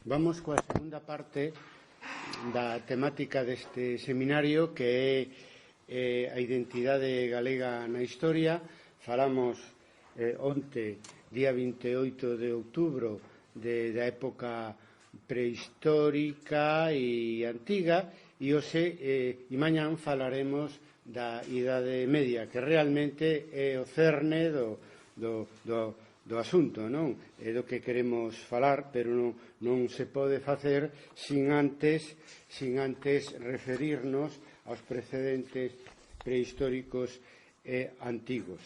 Vamos coa segunda parte da temática deste seminario, que é a identidade galega na historia. Falamos onte, día 28 de outubro, da época prehistórica e antiga, e hoxe e mañán falaremos da Idade Media, que realmente é o cerne do asunto, non? É do que queremos falar, pero non se pode facer sin antes referirnos aos precedentes prehistóricos e antigos.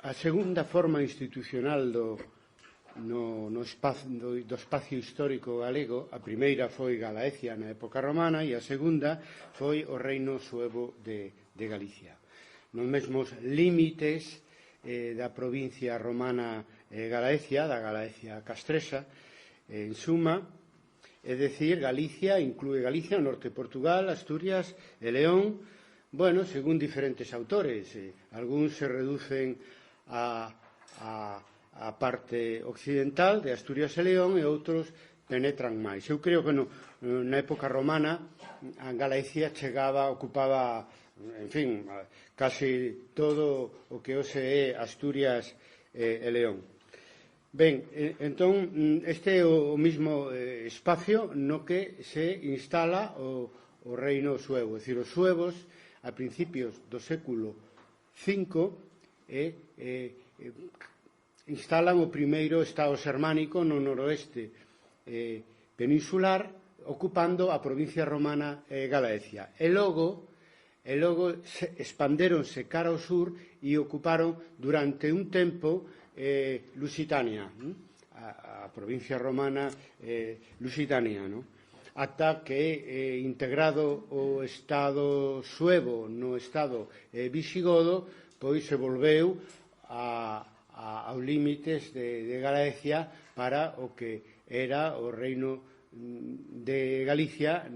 A segunda forma institucional do espacio histórico galego, a primeira foi Galaecia na época romana e a segunda foi o Reino Suevo de Galicia. Nos mesmos límites da provincia romana Galaecia, da Galaecia castresa, en suma, é dicir, Galicia inclúe Galicia, o norte de Portugal, Asturias e León, bueno, según diferentes autores. Algúns se reducen a parte occidental de Asturias e León, e outros penetran máis. Eu creo que na época romana a Galicia ocupaba, en fin, casi todo o que hoxe é Asturias e León. Ben, entón, este é o mesmo espacio no que se instala o reino suevo. É dicir, os suevos, a principios do século V, instalan o primeiro estado xermánico no noroeste peninsular, ocupando a provincia romana Galaecia. E logo expandéronse cara ao sur e ocuparon durante un tempo Lusitania, a provincia romana Lusitania, ata que, integrado o estado suevo no estado visigodo, pois se volveu aos límites de Galaecia para o que era o reino de Galicia,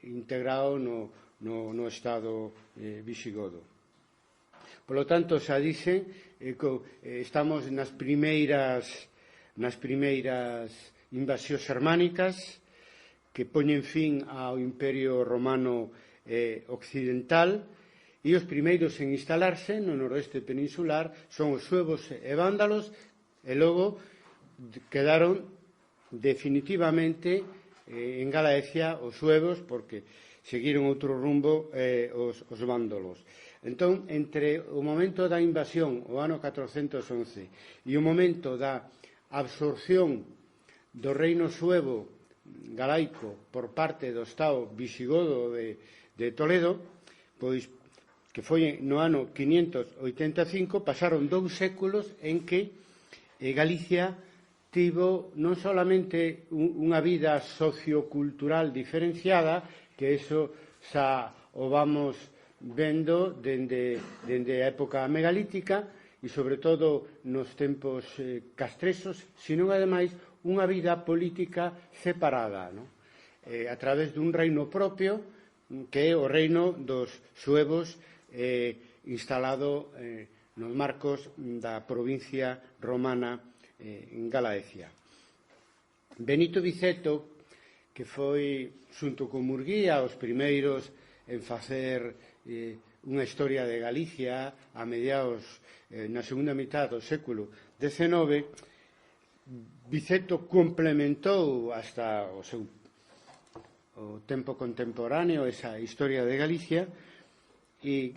integrado no estado visigodo. Por lo tanto, xa dixen, estamos nas primeiras invasións xermánicas que poñen fin ao Imperio Romano Occidental, e os primeiros en instalarse no noroeste peninsular son os suevos e vándalos, e logo quedaron definitivamente en Galaecia os suevos, porque seguiron outro rumbo os vándalos. Entón, entre o momento da invasión, o ano 411, e o momento da absorción do reino suevo galaico por parte do estado visigodo de Toledo, pois que foi no ano 585, pasaron 2 séculos en que Galicia tivo non solamente unha vida sociocultural diferenciada, que eso xa o vamos vendo dende a época megalítica e sobre todo nos tempos castresos, sino ademais unha vida política separada, a través dun reino propio, que é o reino dos suevos, instalado nos marcos da provincia romana en Galaecia. Benito Viceto, que foi, xunto con Murguía, os primeiros en facer unha historia de Galicia a mediados, na segunda mitad do século XIX, Viceto complementou hasta o seu tempo contemporáneo esa historia de Galicia, e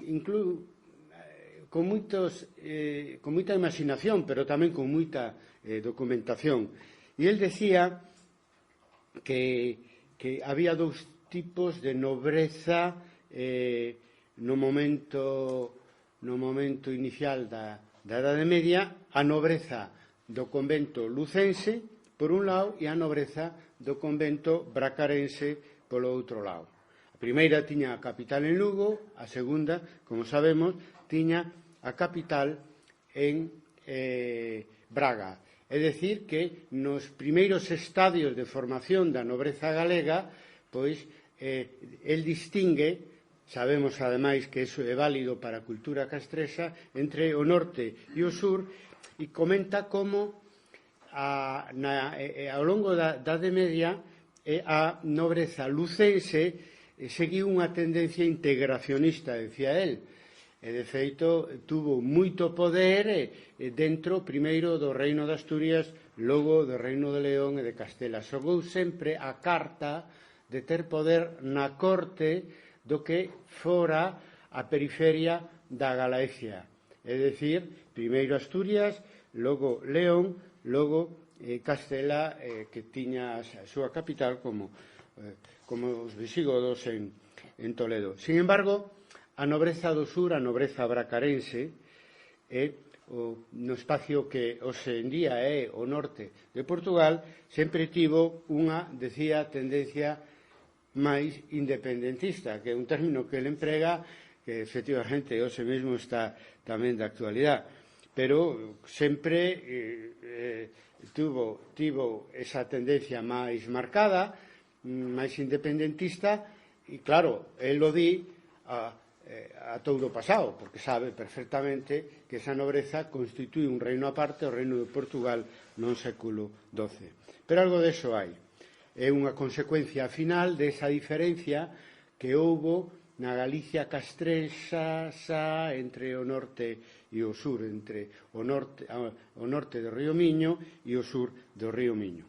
con moita imaginación, pero tamén con moita documentación. E el decía que había 2 tipos de nobreza no momento inicial da Idade Media: a nobreza do convento lucense, por un lado, e a nobreza do convento bracarense, polo outro lado. A primeira tiña a capital en Lugo, a segunda, como sabemos, tiña a capital en Braga. É dicir, que nos primeiros estadios de formación da nobreza galega, pois, el distingue sabemos ademais que iso é válido para a cultura castresa, entre o norte e o sur, e comenta como ao longo da Idade Media a nobreza lucense seguiu unha tendencia integracionista, decía el, e de feito tuvo moito poder dentro primeiro do reino de Asturias, logo do reino de León e de Castela. Xogou sempre a carta de ter poder na corte do que fora a periferia da Galicia, é dicir, primeiro Asturias, logo León, logo Castela, que tiña a súa capital como os visigodos en Toledo. Sin embargo, a nobreza do sur, a nobreza bracarense, no espacio que hoxe en día é o norte de Portugal, sempre tivo unha, decía, tendencia máis independentista, que é un término que ele emprega que efectivamente hoxe mesmo está tamén de actualidade, pero sempre tivo esa tendencia máis marcada, máis independentista, e claro, el lo di a todo pasado, porque sabe perfectamente que esa nobreza constitui un reino aparte, o reino de Portugal no século XII. Pero algo de eso hai. É unha consecuencia final desa diferencia que houbo na Galicia castrensa entre o norte e o sur, entre o norte do río Miño e o sur do río Miño.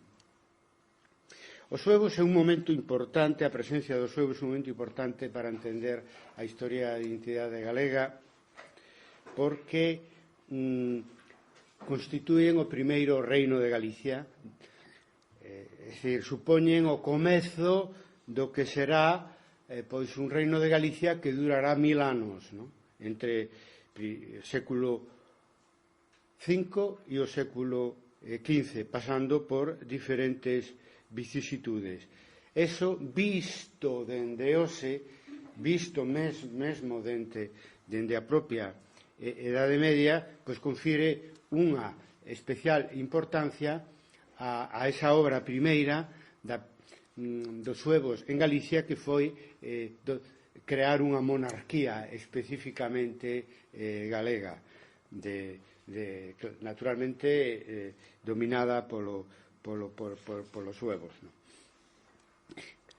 Os suevos é un momento importante, a presencia dos suevos é un momento importante para entender a historia da identidade galega, porque constituen o primeiro reino de Galicia, é dicir, supoñen o comezo do que será pois un reino de Galicia que durará 1000 anos, non? Entre o século V e o século XV, pasando por diferentes vicisitudes. Eso visto dende hoxe, visto mesmo dende a propia Idade Media, pois confire unha especial importancia a esa obra primeira dos suevos en Galicia, que foi crear unha monarquía especificamente galega, naturalmente dominada polos suevos. Non?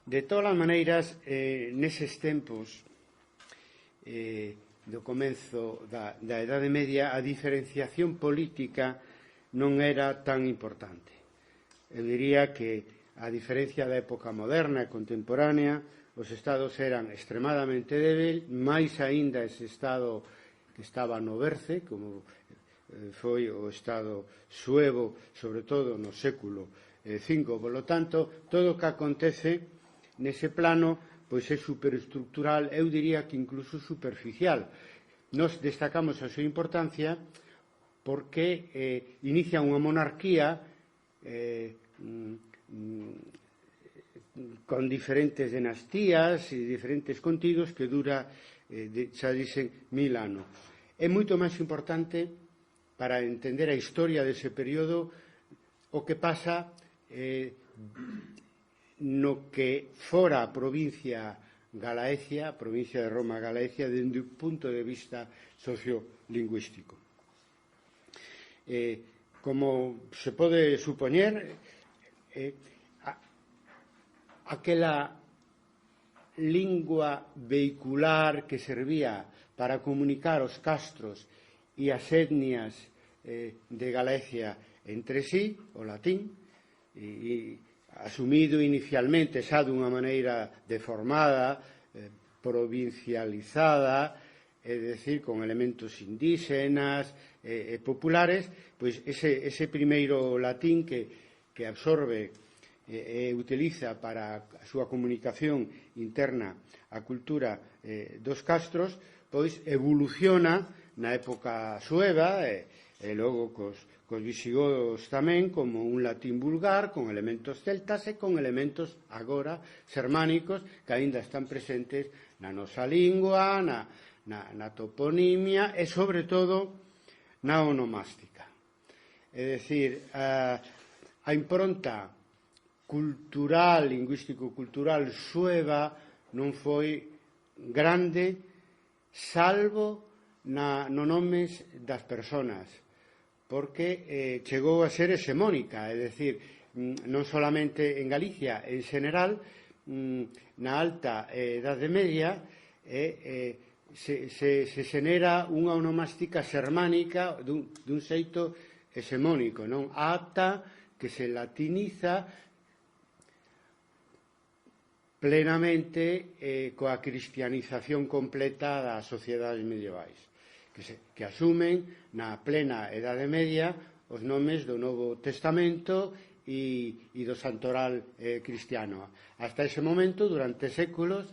De todas as maneiras, neses tempos do comenzo da Idade Media, a diferenciación política non era tan importante. Eu diría que, a diferencia da época moderna e contemporánea, os estados eran extremadamente débil, máis aínda ese estado que estaba no berce, como foi o estado suevo, sobre todo no século V. Polo tanto, todo o que acontece nese plano pois é superestructural, eu diría que incluso superficial. Nos destacamos a súa importancia porque inicia unha monarquía con diferentes dinastías e diferentes contidos que dura, xa dicen, 1000 anos. É moito máis importante para entender a historia dese período o que pasa no que fora a provincia Galaecia, a provincia de Roma Galaecia, dende o punto de vista sociolingüístico. Como se pode supoñer, aquela lingua vehicular que servía para comunicar os castros e as etnias de Galicia entre sí, o latín, e asumido inicialmente xa dunha maneira deformada, provincializada, é dicir, con elementos indígenas e populares, pois ese primeiro latín que absorbe e utiliza para a súa comunicación interna a cultura dos castros, pois evoluciona na época sueva e logo cos visigodos tamén como un latín vulgar con elementos celtas e con elementos agora xermánicos que aínda están presentes na nosa lingua, na toponimia e sobre todo na onomástica. É dicir, a impronta cultural, lingüístico-cultural sueva non foi grande, salvo no nomes das persoas, porque chegou a ser hexemónica, é dicir, non solamente en Galicia, en xeral, na alta Idade Media, se xenera unha onomástica xermánica dun xeito hexemónico, non? Ata que se latiniza plenamente coa cristianización completa das sociedades medievais, que asumen na plena Idade Media os nomes do Novo Testamento e do santoral cristiano. Hasta ese momento, durante séculos,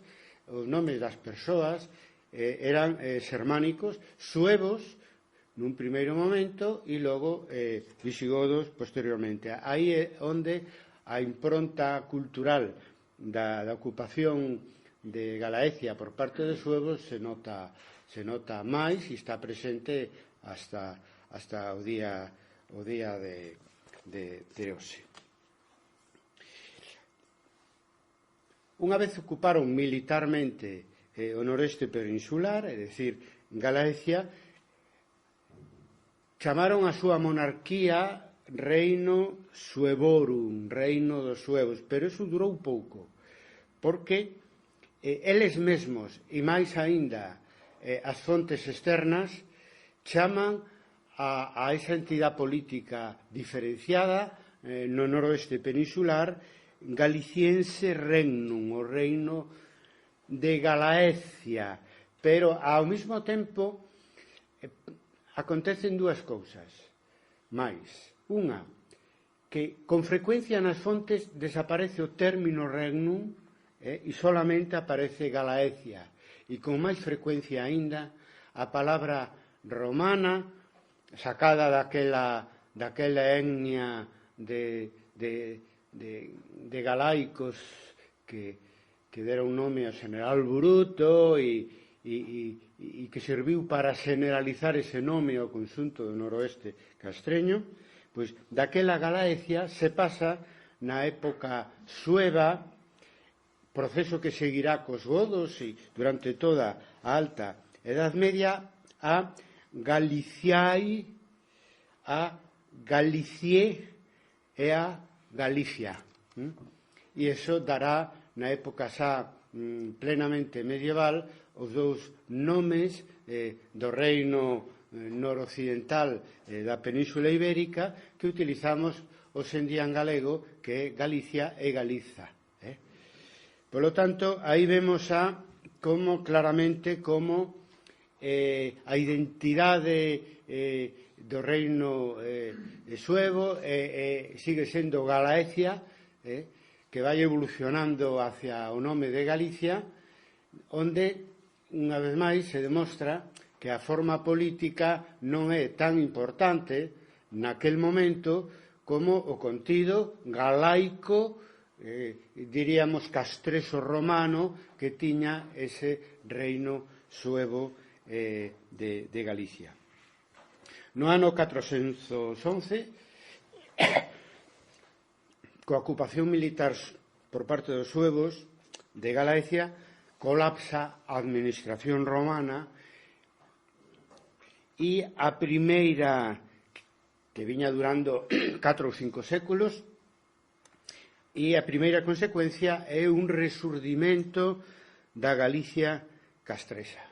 os nomes das persoas eran xermánicos, suevos nun primeiro momento e logo visigodos posteriormente. Aí é onde a impronta cultural da ocupación de Galaecia por parte dos suevos se nota máis e está presente hasta o día de hoxe. Unha vez ocuparon militarmente o noreste peninsular, é dicir, Galaecia, chamaron a súa monarquía Reino Suevorum, Reino dos Suevos, pero iso durou pouco, porque eles mesmos, e máis aínda as fontes externas, chaman a esa entidade política diferenciada no noroeste peninsular Galiciense Regnum, o reino de Galaecia, pero ao mesmo tempo acontecen dúas cousas máis. Unha, que con frecuencia nas fontes desaparece o término regnum e solamente aparece Galaecia, e con máis frecuencia aínda a palabra romana sacada daquela etnia de galaicos que deron nome ao general Bruto e que serviu para generalizar ese nome ao conxunto do noroeste castreño, pois daquela Galaecia se pasa na época sueva, proceso que seguirá cos godos e durante toda a alta Edad Media, a Galiciae, a Galicié e a Galicia. E iso dará, na época xa plenamente medieval, os dous nomes do reino noroccidental da Península Ibérica que utilizamos hoxe en día en galego, que é Galicia e Galiza. Por lo tanto, aí vemos claramente como a identidade do reino suevo sigue sendo Galaecia, que vai evolucionando hacia o nome de Galicia, onde, unha vez máis, se demostra que a forma política non é tan importante naquel momento como o contido galaico, diríamos castreso romano, que tiña ese reino suevo de Galicia. No ano 411, coa ocupación militar por parte dos suevos de Galaecia, colapsa a administración romana e a primeira, que viña durando 4 ou 5 séculos, e a primeira consecuencia é un resurdimento da Galicia castresa,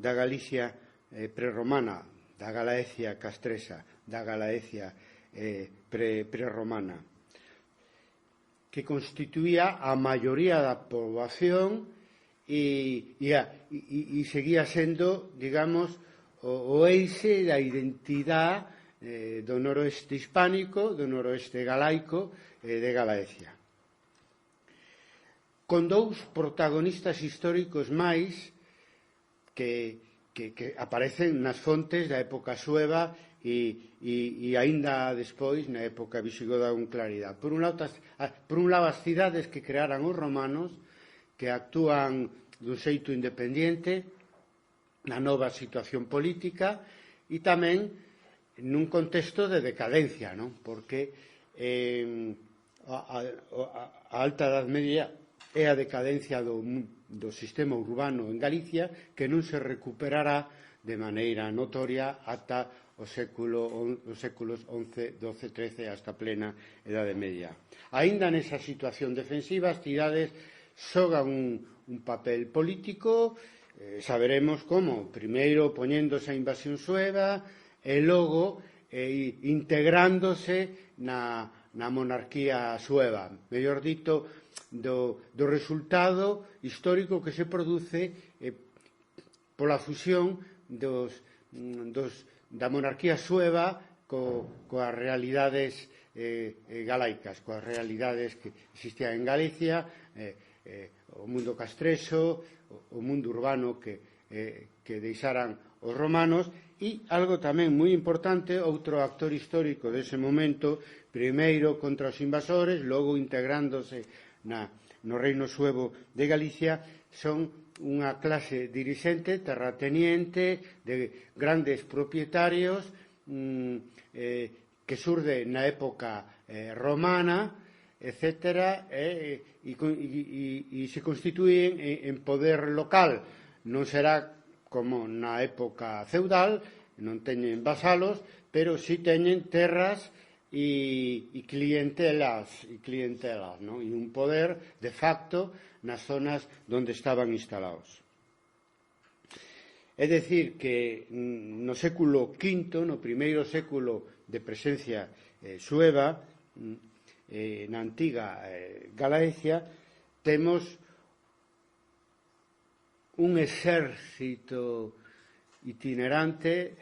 da Galicia prerromana, da Galaecia castresa, da Galaecia prerromana, que constituía a maioría da poboación e seguía sendo, digamos, o eixe da identidade do noroeste hispánico, do noroeste galaico de Galaecia. Con dous protagonistas históricos máis que aparecen nas fontes da época sueva e aínda despois na época visigoda con claridade. Por un lado, as cidades que crearan os romanos, que actúan dun xeito independente na nova situación política e tamén nun contexto de decadencia, non? Porque a alta Edad Media é a decadencia do sistema urbano en Galicia, que non se recuperará de maneira notoria ata os séculos XI, XII, XIII, hasta plena Edade Media. Aínda nesa situación defensiva, as cidades xogan un papel político, saberemos como, primeiro poñéndose a invasión sueva e logo integrándose na monarquía sueva, mellor dito, do resultado histórico que se produce pola fusión da monarquía sueva coas realidades galaicas, coas realidades que existían en Galicia, o mundo castrexo, o mundo urbano que deixaran os romanos. E algo tamén moi importante, outro actor histórico dese momento, primeiro contra os invasores, logo integrándose no reino suevo de Galicia, son unha clase dirixente, terrateniente, de grandes propietarios que surde na época romana, etc., e se constituyen en poder local. Non será como na época feudal, non teñen vasalos, pero si teñen terras e clientelas, ¿no? E un poder de facto nas zonas onde estaban instalados. É dicir que no século V, no primeiro século de presencia sueva, na antiga Galicia, temos un exército itinerante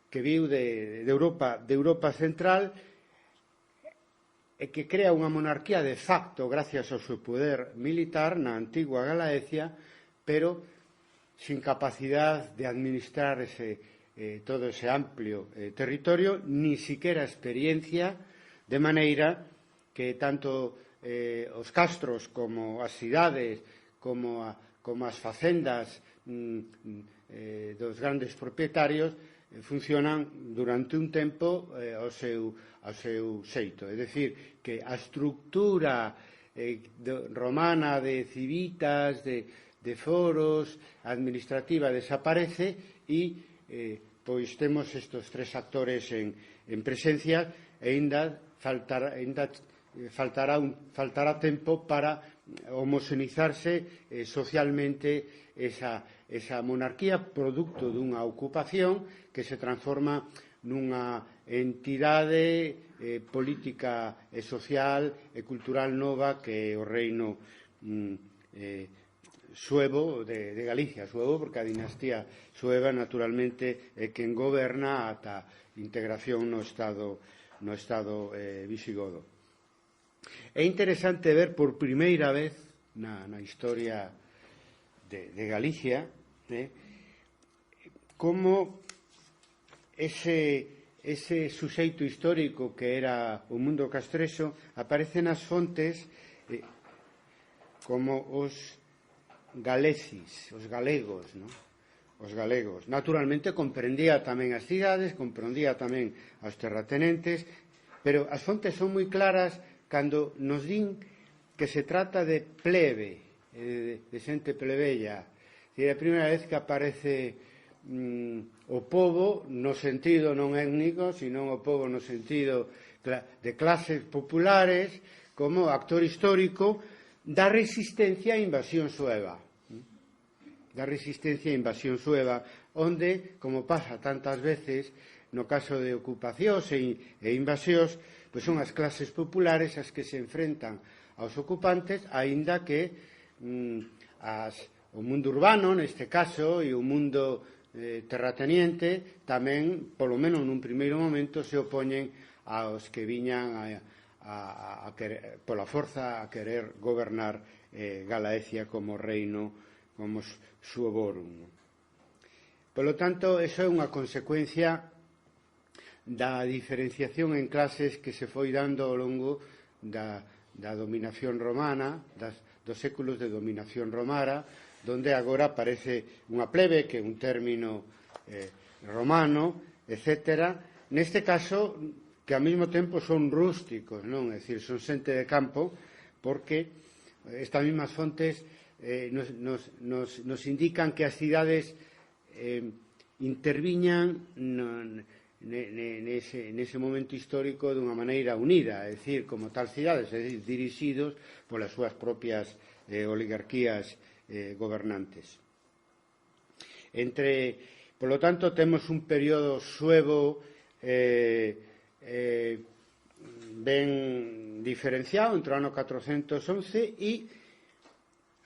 que viu de Europa Central e que crea unha monarquía de facto gracias ao seu poder militar na antigua Galicia, pero sin capacidade de administrar todo ese amplio territorio, ni siquiera experiencia, de maneira que tanto os castros como as cidades, como as facendas dos grandes propietarios funcionan durante un tempo ao seu xeito. É dicir, que a estructura romana de civitas, de foros, administrativa desaparece e pois temos estes tres actores en presencia e ainda faltará tempo para homoxenizarse socialmente esa monarquía, producto dunha ocupación que se transforma nunha entidade política e social e cultural nova que é o reino suevo de Galicia. Suevo porque a dinastía sueva naturalmente é quen goberna ata integración no Estado visigodo. É interesante ver por primeira vez na historia de Galicia como ese suxeito histórico que era o mundo castrexo aparece nas fontes como os galecis, os galegos, ¿no? Os galegos. Naturalmente comprendía tamén as cidades, comprendía tamén aos terratenentes, pero as fontes son moi claras cando nos din que se trata de plebe, de xente plebeia. É a primeira vez que aparece o pobo no sentido non étnico, sino o pobo no sentido de clases populares como actor histórico da resistencia á invasión sueva. Onde, como pasa tantas veces no caso de ocupacións e invasións, pois son as clases populares as que se enfrentan aos ocupantes, aínda que o mundo urbano, neste caso, e o mundo terrateniente, tamén, polo menos nun primeiro momento, se opoñen aos que viñan pola forza a querer gobernar Galaecia como reino, como suovorum. Polo tanto, eso é unha consecuencia da diferenciación en clases que se foi dando ao longo da dominación romana, dos séculos de dominación romana, donde agora aparece unha plebe, que é un término romano, etc. Neste caso, que ao mesmo tempo son rústicos, non? É dicir, son xente de campo, porque estas mesmas fontes nos indican que as cidades interviñan nese momento histórico dunha maneira unida, é dicir, como tal cidades, é dicir, dirixidos polas súas propias oligarquías gobernantes. Polo tanto, temos un período suevo ben diferenciado entre o ano 411 e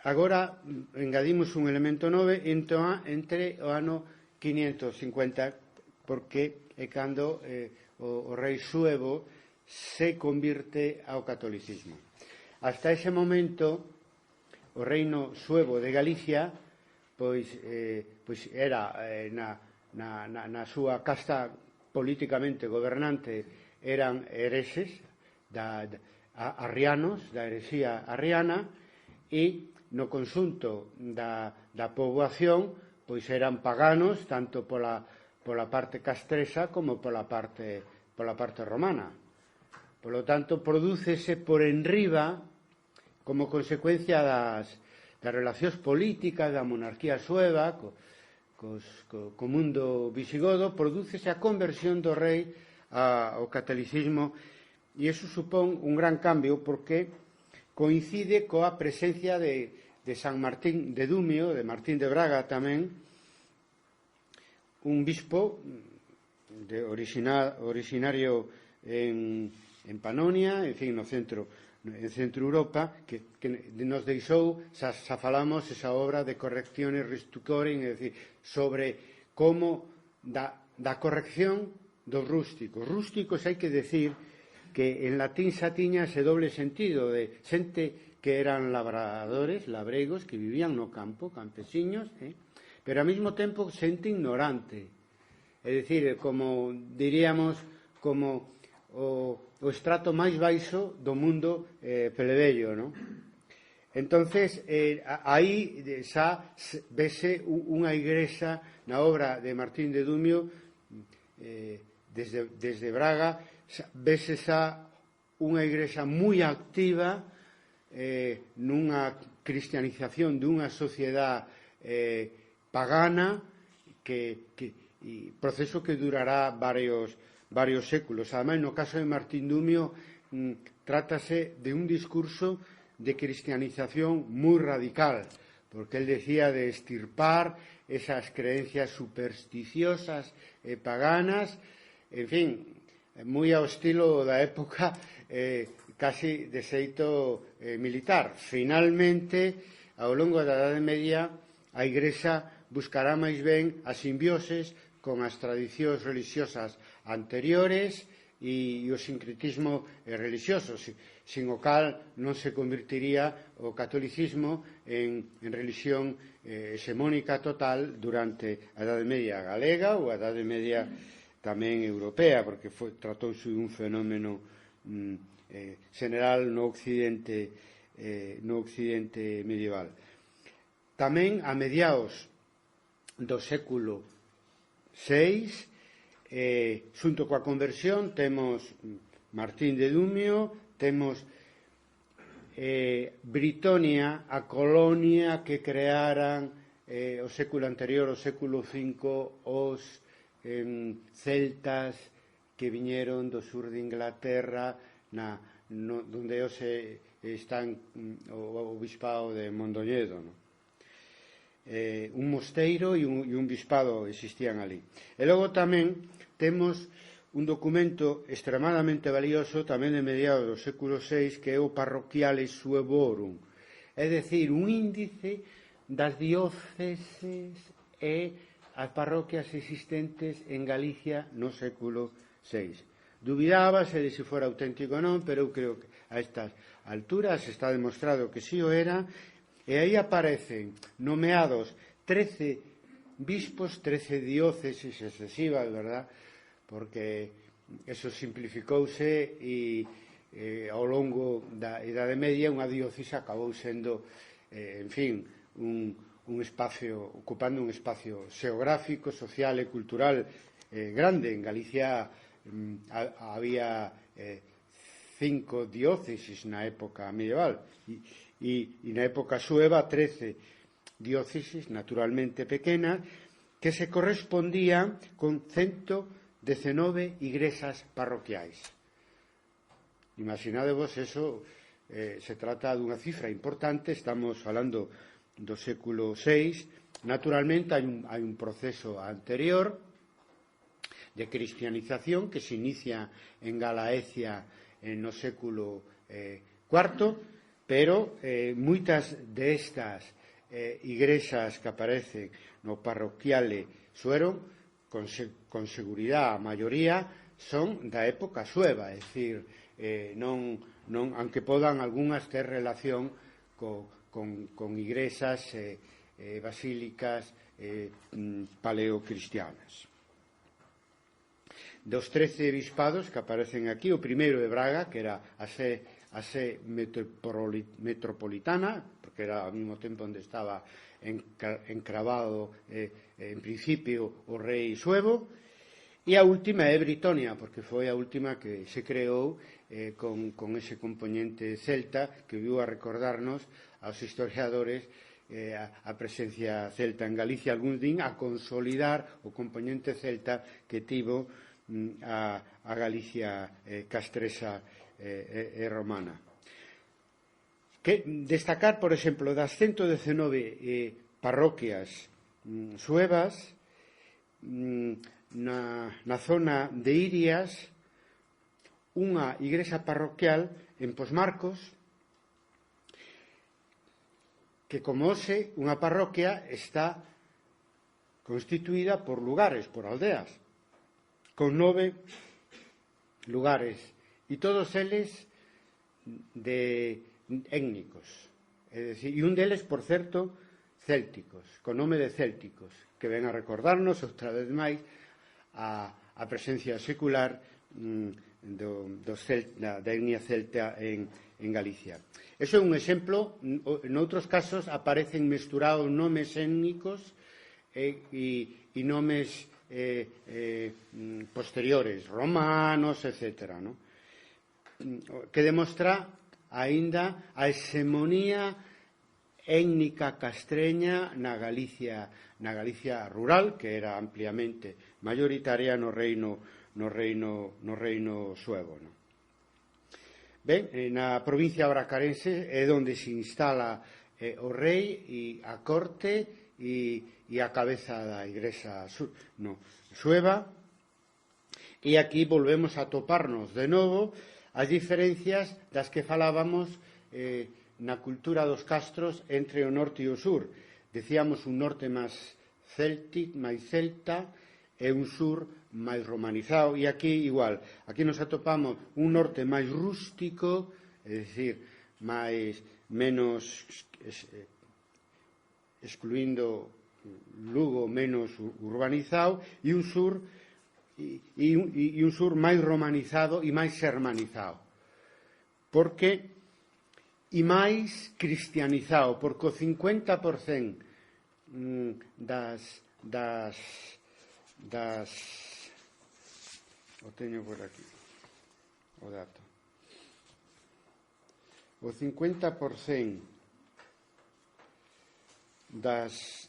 agora engadimos un elemento novo entre o ano 550, porque é cando o rei suevo se convirte ao catolicismo. Hasta ese momento, o reino suevo de Galicia pois era na súa casta políticamente gobernante eran herexes arrianos, da herexía arriana, e no conxunto da poboación pois eran paganos tanto pola parte castresa como pola parte romana. Polo tanto, prodúcese por enriba, como consecuencia das relacións políticas da monarquía sueva co mundo visigodo, prodúcese a conversión do rei ao catolicismo, e iso supón un gran cambio porque coincide coa presencia de San Martín de Dumio, de Martín de Braga tamén, un bispo originario en Panonia, en fin, en Centro Europa, que nos deixou, xa falamos, esa obra de Correctiones Restucoren, é dicir, sobre como da corrección dos rústicos. Rústicos hai que decir que en latín xa tiña ese doble sentido de xente que eran labradores, labregos, que vivían no campo, campesiños, pero ao mesmo tempo xente ignorante. É dicir, como diríamos, como o estrato máis baixo do mundo plebeyo, non? Entonces, aí xa vese unha igrexa na obra de Martín de Dumio, desde Braga, vese xa unha igrexa moi activa nunha cristianización dunha sociedade pagana proceso que durará varios séculos. Además, no caso de Martín Dumio, trátase de un discurso de cristianización moi radical, porque él decía de extirpar esas creencias supersticiosas e paganas, en fin, moi ao estilo da época, casi de xeito militar. Finalmente, ao longo da Idade Media, a Igrexa buscará máis ben a simbioses con as tradicións religiosas anteriores e o sincretismo religioso, sin o cal non se convertiría o catolicismo en religión hexemónica total durante a Idade Media galega ou a Idade Media tamén europea, porque tratouse dun fenómeno general no occidente medieval. Tamén a mediados do século VI, xunto coa conversión, temos Martín de Dumio, temos Britonia, a colonia que crearan o século anterior, o século V, os celtas que viñeron do sur de Inglaterra, donde hoxe están o bispado de Mondoñedo, non? Un mosteiro e un bispado existían ali. E logo tamén temos un documento extremadamente valioso tamén de mediados do século VI, que é o Parroquiale Suevorum, é dicir, un índice das dióceses e as parroquias existentes en Galicia no século VI. Dubidábase de se fora auténtico ou non, pero eu creo que a estas alturas está demostrado que si o era. E aí aparecen nomeados 13 bispos, 13 dióceses excesivas, verdad? Porque eso simplificouse e ao longo da Idade Media unha diócese acabou sendo, en fin, un espacio, ocupando un espacio xeográfico, social e cultural grande. En Galicia había 5 diócesis na época medieval e na época sueva 13 diócesis naturalmente pequenas que se correspondían con 119 igrexas parroquiais. Imaginadevos eso, se trata dunha cifra importante, estamos falando do século VI. Naturalmente hai un proceso anterior de cristianización que se inicia en Galaecia no século IV, pero moitas destas igrexas que aparecen no parroquiale Suero, con seguridade a maioría son da época sueva, é dicir, non, aunque podan algunhas ter relación con igrexas basílicas paleocristianas. Dos 13 bispados que aparecen aquí, o primeiro de Braga, que era a sé metropolitana, porque era ao mesmo tempo onde estaba encravado en principio o rei Suevo, e a última é Britonia, porque foi a última que se creou con ese componente celta que viu a recordarnos aos historiadores a presencia celta en Galicia, algún din a consolidar o componente celta que tivo a Galicia castresa e romana. Que destacar, por exemplo, das 119 parroquias suevas, na zona de Irias, unha igrexa parroquial en Posmarcos, que como ose, unha parroquia está constituída por lugares, por aldeas, con 9 lugares, e todos eles étnicos, é dicir, e un deles, por certo, célticos, con nome de célticos, que ven a recordarnos outra vez máis a presencia secular da etnia celta en Galicia. Eso é un exemplo. Noutros casos aparecen mesturados nomes étnicos e nomes posteriores, romanos, etc., ¿no? Que demostra aínda a hexemonía étnica castreña na Galicia rural, que era ampliamente mayoritaria no reino suevo, ¿no? Ben, na provincia bracarense é onde se instala o rei e a corte e a cabeza da igrexa sueva, e aquí volvemos a toparnos de novo as diferencias das que falábamos na cultura dos castros entre o norte e o sur. Decíamos un norte máis celta e un sur máis romanizado, e aquí igual, aquí nos atopamos un norte máis rústico, é dicir, menos excluindo Lugo, menos urbanizado, e un sur máis romanizado e máis xermanizado, porque e máis cristianizado, porque o 50% das o teño por aquí o dato, o 50% dos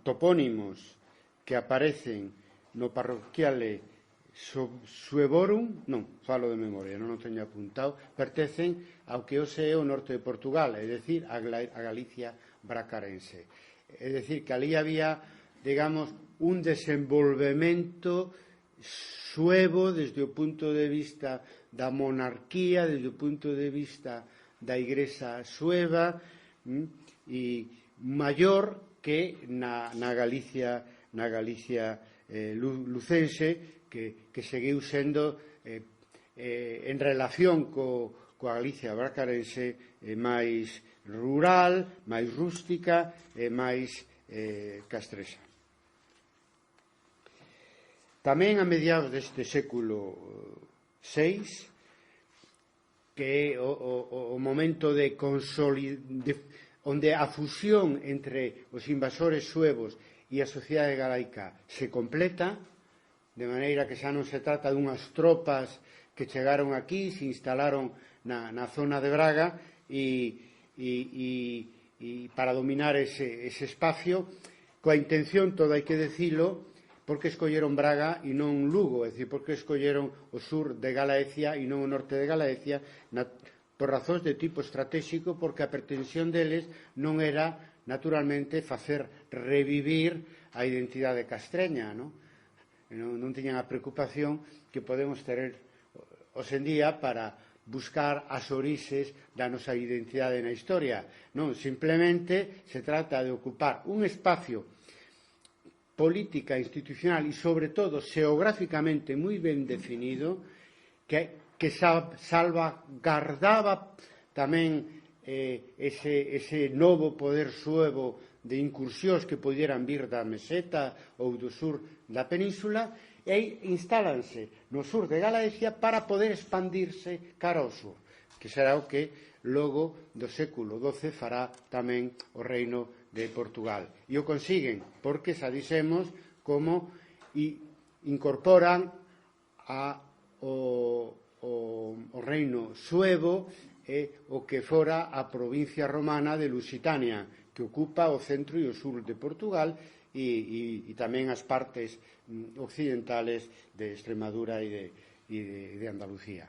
topónimos que aparecen no parroquiale Suevorum, non, falo de memoria, non o teño apuntado, pertencen ao que hoxe é o norte de Portugal, é dicir, a Galicia bracarense. É dicir, que ali había, digamos, un desenvolvemento suevo desde o punto de vista da monarquía, desde o punto de vista da igrexa sueva, e maior que na Galicia lucense, que seguiu sendo en relación coa Galicia bracarense máis rural, máis rústica e máis castresa. Tamén a mediados deste século VI, que é o momento de onde a fusión entre os invasores suevos e a sociedade galaica se completa, de maneira que xa non se trata dunhas tropas que chegaron aquí, se instalaron na zona de Braga e para dominar ese espacio, coa intención, todo hai que decilo, porque escolleron Braga e non Lugo, é dicir, porque escolleron o sur de Galicia e non o norte de Galicia, por razóns de tipo estratégico, porque a pretensión deles non era, naturalmente, facer revivir a identidade castreña, non tiñan a preocupación que podemos ter hoxendía para buscar as orixes da nosa identidade na historia. Non, simplemente se trata de ocupar un espacio política, institucional e, sobre todo, xeográficamente moi ben definido que salvagardaba tamén ese novo poder suevo de incursións que pudieran vir da meseta ou do sur da península, e instálanse no sur de Galicia para poder expandirse cara ao sur, que será o que logo do século XII fará tamén o reino de Portugal. E o consiguen porque xa dixemos como incorporan o reino suevo o que fora a provincia romana de Lusitania, que ocupa o centro e o sur de Portugal e tamén as partes occidentales de Extremadura e de Andalucía.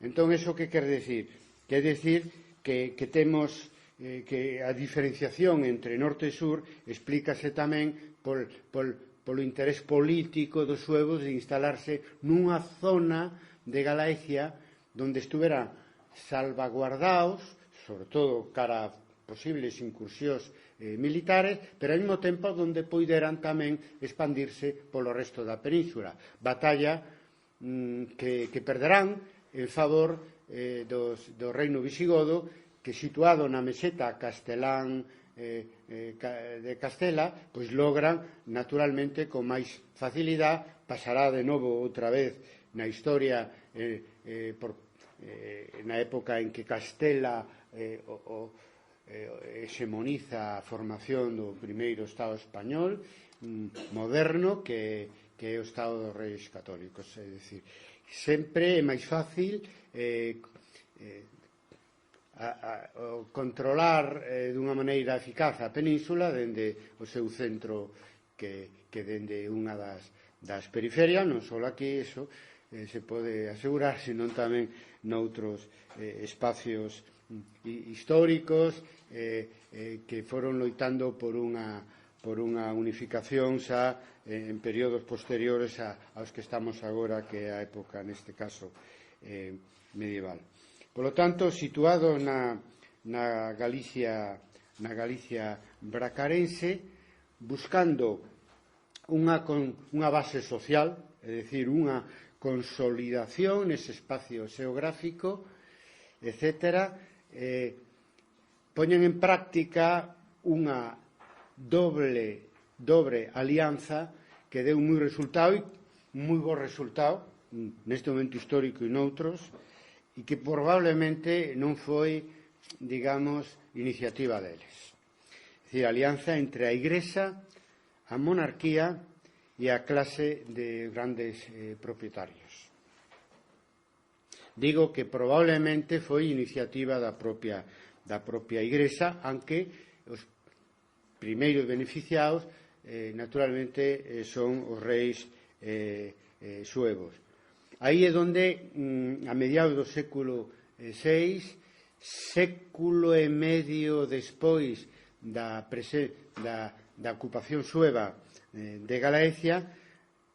Entón, iso que quer decir? Quer decir que temos que a diferenciación entre norte e sur explícase tamén polo interés político dos suevos de instalarse nunha zona de Galicia onde estuveran salvaguardados, sobre todo cara a posibles incursións militares, pero ao mesmo tempo onde poideran tamén expandirse polo resto da península. Batalla que perderán en favor do reino visigodo, que situado na meseta castelán de Castela, pois logran naturalmente con máis facilidade, pasará de novo outra vez na historia na época en que Castela hexemoniza a formación do primeiro Estado español moderno, que é o Estado dos Reis Católicos. É dicir, sempre é máis fácil controlar dunha maneira eficaz a península dende o seu centro que dende unha das periferias, non só aquí, iso se pode asegurar, senón tamén noutros espacios históricos que foron loitando por unha unificación xa en períodos posteriores aos que estamos agora, que é a época, neste caso, medieval. Por lo tanto, situados na Galicia bracarense, buscando unha base social, é dicir, unha consolidación nese espacio xeográfico, etc., poñen en práctica unha dobre alianza que deu moi bo resultado neste momento histórico e noutros, e que probablemente non foi, digamos, iniciativa deles. É dicir, a alianza entre a Igrexa, a monarquía e a clase de grandes propietarios. Digo que probablemente foi iniciativa da propia Igrexa, aunque os primeiros beneficiados naturalmente son os reis suevos. Aí é onde, a mediados do século VI, século e medio despois da ocupación sueva de Galicia,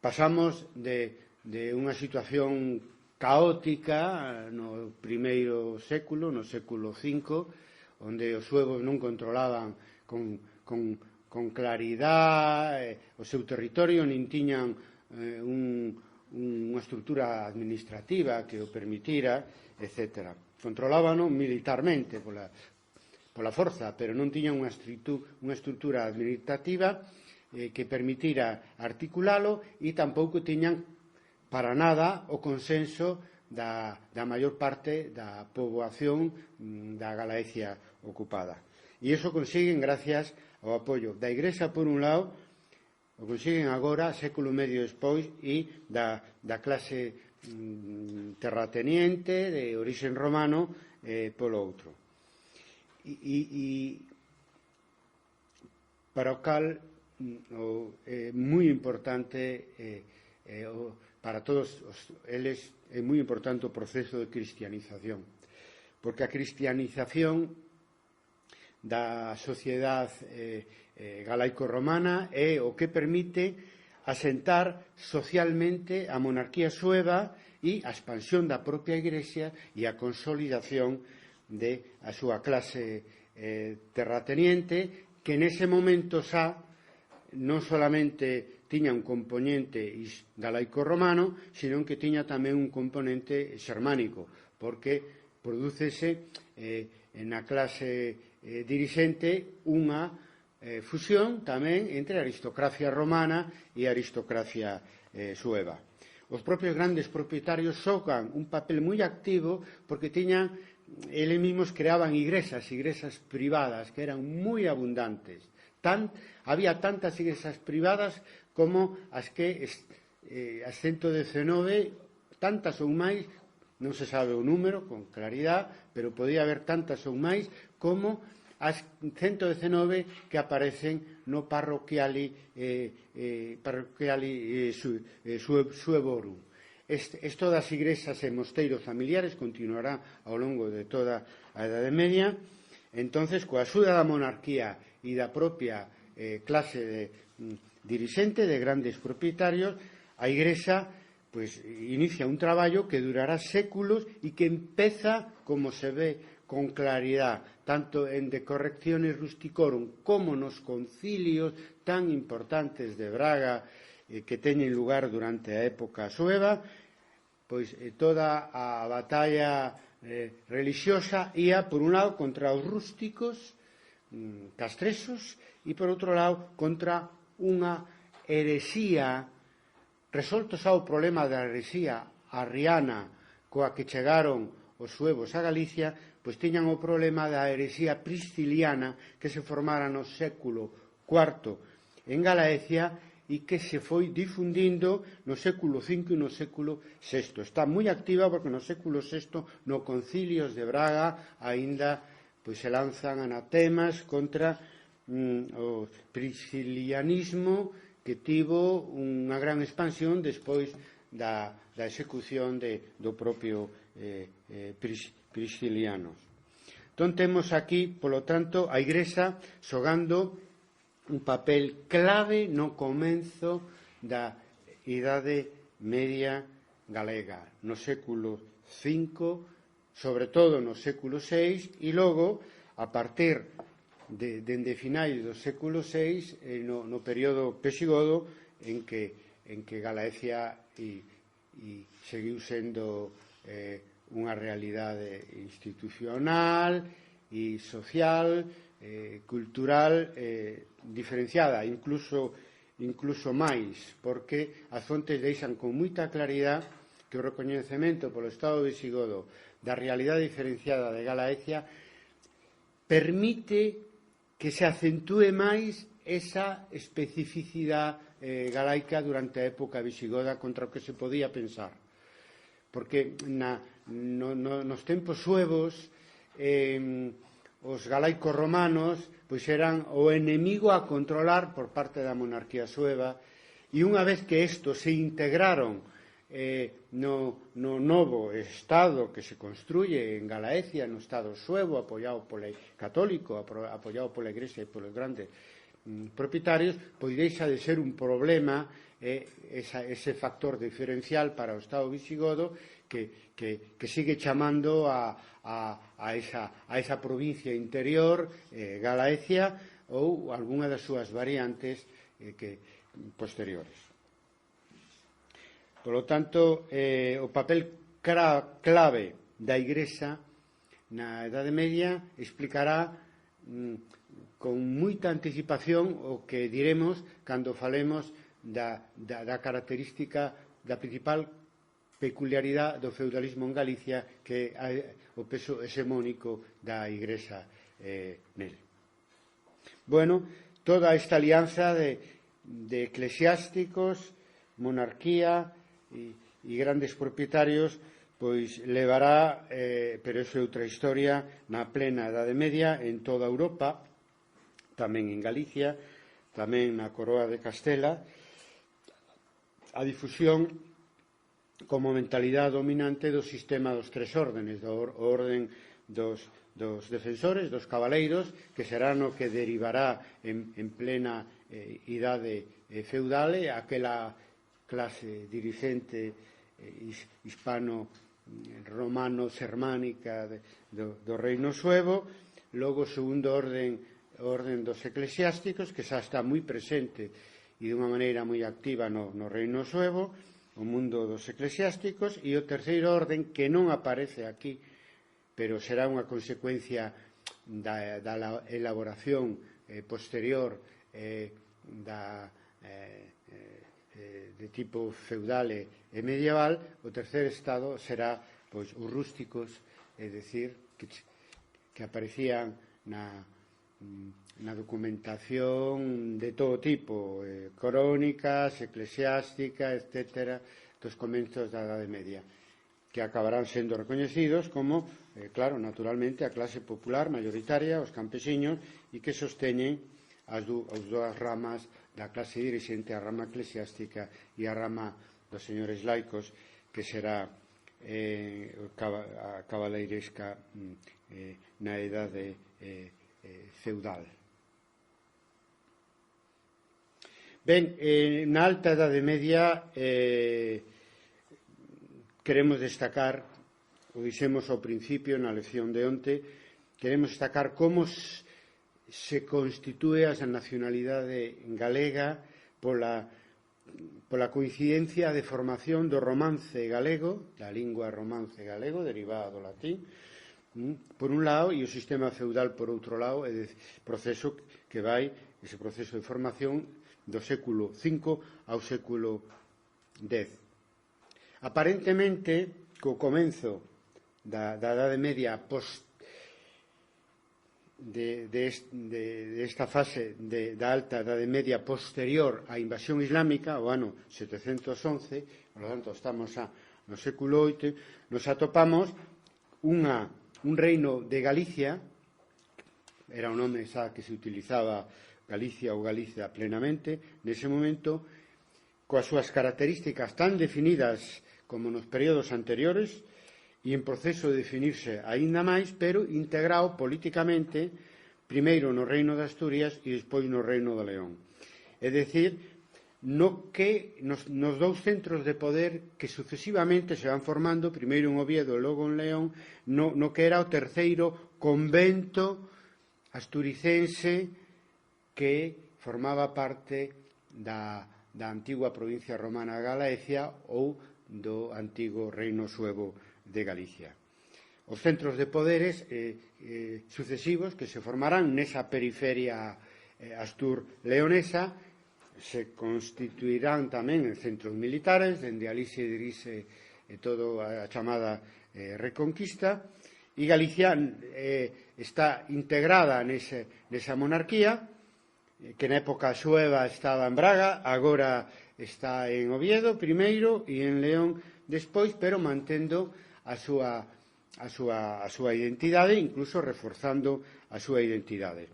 pasamos de unha situación caótica no primeiro século, no século V, onde os suevos non controlaban con claridade o seu territorio, nin tiñan unha estrutura administrativa que o permitira, etc. Controlábano militarmente pola forza, pero non tiñan unha estrutura administrativa que permitira articulalo, e tampouco tiñan para nada o consenso da maior parte da poboación da Galicia ocupada. E iso consiguen gracias ao apoio da Igrexa por un lado O consiguen agora, século e medio despois, e da clase terrateniente de orixen romano polo outro. E para o cal é moi importante para todos eles é moi importante o proceso de cristianización, porque a cristianización da sociedade galaico-romana é o que permite asentar socialmente a monarquía sueva e a expansión da propia Igrexa e a consolidación da súa clase terrateniente, que nese momento xa non solamente tiña un componente galaico-romano, sino que tiña tamén un componente xermánico, porque prodúcese na clase dirixente unha fusión tamén entre a aristocracia romana e a aristocracia sueva. Os propios grandes propietarios xogan un papel moi activo porque tiñan, eles mesmos creaban igrexas privadas que eran moi abundantes. Había tantas igrexas privadas como as que as 119, tantas ou máis, non se sabe o número con claridade, pero podía haber tantas ou máis como as 119 que aparecen no parroquiali Suevorum. Isto das igrexas e mosteiros familiares continuará ao longo de toda a Edade Media. Entonces, coa axuda da monarquía e da propia clase dirixente de grandes propietarios, a Igrexa inicia un traballo que durará séculos e que empeza, como se ve con claridade, tanto en De Correctionis Rusticorum como nos concilios tan importantes de Braga que teñen lugar durante a época sueva, toda a batalla religiosa ia, por un lado, contra os rústicos castresos e, por outro lado, contra unha herexía. Resolto xa o problema da herexía arriana coa que chegaron os suevos a Galicia, pois tiñan o problema da herexía prisciliana que se formara no século IV en Galaecia e que se foi difundindo no século V e no século VI. Está moi activa porque no século VI, no Concilios de Braga, aínda se lanzan anatemas contra o priscilianismo, que tivo unha gran expansión despois da execución do propio Priscilianos. Entón temos aquí, polo tanto, a Igrexa xogando un papel clave no comenzo da Idade Media galega, no século V, sobre todo no século VI, e logo, a partir dende finais do século VI, no período pexigodo, en que Galaecia seguiu sendo unha realidade institucional e social, cultural diferenciada, incluso máis, porque as fontes deixan con moita claridade que o recoñecemento polo Estado visigodo da realidade diferenciada de Galaecia permite que se acentúe máis esa especificidade galaica durante a época visigoda contra o que se podía pensar. Porque nos tempos suevos os galaicos romanos eran o enemigo a controlar por parte da monarquía sueva, e unha vez que estos se integraron no novo Estado que se construye en Galaecia, no Estado suevo, apoiado polo católico, apoiado pola Igrexa e polos grandes propietarios, deixa de ser un problema ese factor diferencial para o Estado visigodo que sigue chamando a esa provincia interior, Galaecia, ou algunha das súas variantes posteriores. Por lo tanto, o papel clave da Igrexa na Edade Media explicará con moita anticipación o que diremos cando falemos da característica, da principal peculiaridade do feudalismo en Galicia, que é o peso hexemónico da Igrexa nele. Bueno, toda esta alianza de eclesiásticos, monarquía e grandes propietarios, pois levará, pero iso é outra historia, na plena Idade Media en toda Europa, tamén en Galicia, tamén na Coroa de Castela, a difusión como mentalidade dominante do sistema dos tres órdenes, do orden dos defensores, dos cabaleiros, que será no que derivará en plena idade feudal aquela clase dirixente hispano-romano sermánica do reino suevo. Logo o segundo orden dos eclesiásticos, que xa está moi presente e dunha maneira moi activa no reino suevo, o mundo dos eclesiásticos. E o terceiro orden, que non aparece aquí, pero será unha consecuencia da elaboración posterior de tipo feudal e medieval. O terceiro estado será pois os rústicos, é dicir, que aparecían na documentación de todo tipo, crónicas, eclesiásticas, etcétera, dos comenzos da Idade Media, que acabarán sendo recoñecidos como, claro, naturalmente, a clase popular mayoritaria, os campesiños, e que sosteñen as dúas ramas da clase dirixente, a rama eclesiástica e a rama dos señores laicos, que será a cabaleiresca na idade feudal. Ben, na alta Idade Media queremos destacar, o dixemos ao principio na lección de onte, queremos destacar como se constitúe a nacionalidade galega pola coincidencia de formación do romance galego, da lingua romance galego, derivada do latín, por un lado, e o sistema feudal por outro lado, é proceso que vai, ese proceso de formación do século V ao século X. Aparentemente, co comenzo da Idade Media desta fase da alta Idade Media posterior á invasión islámica, o ano 711, por lo tanto estamos no século VIII, nos atopamos un reino de Galicia, era o nome xa que se utilizaba Galicia ou Galicia plenamente, nese momento, coas súas características tan definidas como nos períodos anteriores e en proceso de definirse aínda máis, pero integrado políticamente primeiro no reino de Asturias e despois no reino de León. É dicir, nos dous centros de poder que sucesivamente se van formando, primeiro en Oviedo e logo en León, no que era o terceiro convento asturicense que formaba parte da antigua provincia romana de Galaecia ou do antigo reino suevo de Galicia. Os centros de poderes sucesivos que se formarán nesa periferia astur-leonesa se constituirán tamén en centros militares, dende alí se dirixe toda a chamada Reconquista, e Galicia está integrada nesa monarquía, que na época sueva estaba en Braga, agora está en Oviedo primeiro e en León despois, pero mantendo a súa identidade, incluso reforzando a súa identidade.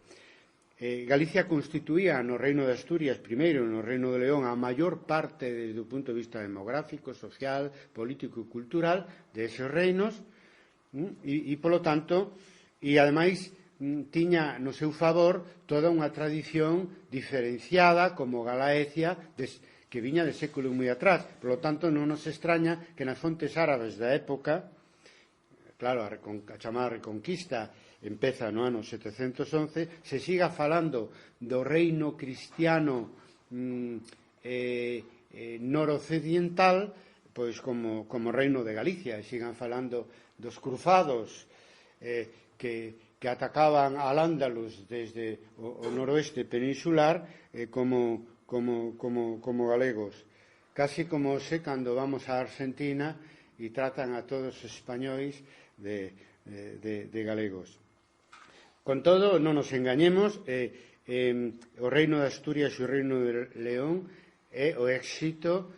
Galicia constituía no reino de Asturias primeiro, no reino de León, a maior parte desde o punto de vista demográfico, social, político e cultural de esos reinos, e polo tanto, e ademais tiña no seu favor toda unha tradición diferenciada como Galaecia, que viña de século moi atrás. Por lo tanto, non nos extraña que nas fontes árabes da época, claro, a chamada Reconquista empeza no ano 711, se siga falando do reino cristiano noroccidental, pois como reino de Galicia, e sigan falando dos cruzados que atacaban al Ándalus desde o noroeste peninsular como galegos. Casi como cando vamos a Argentina e tratan a todos os españois de galegos. Con todo, non nos engañemos, o Reino de Asturias e o Reino de León é o éxito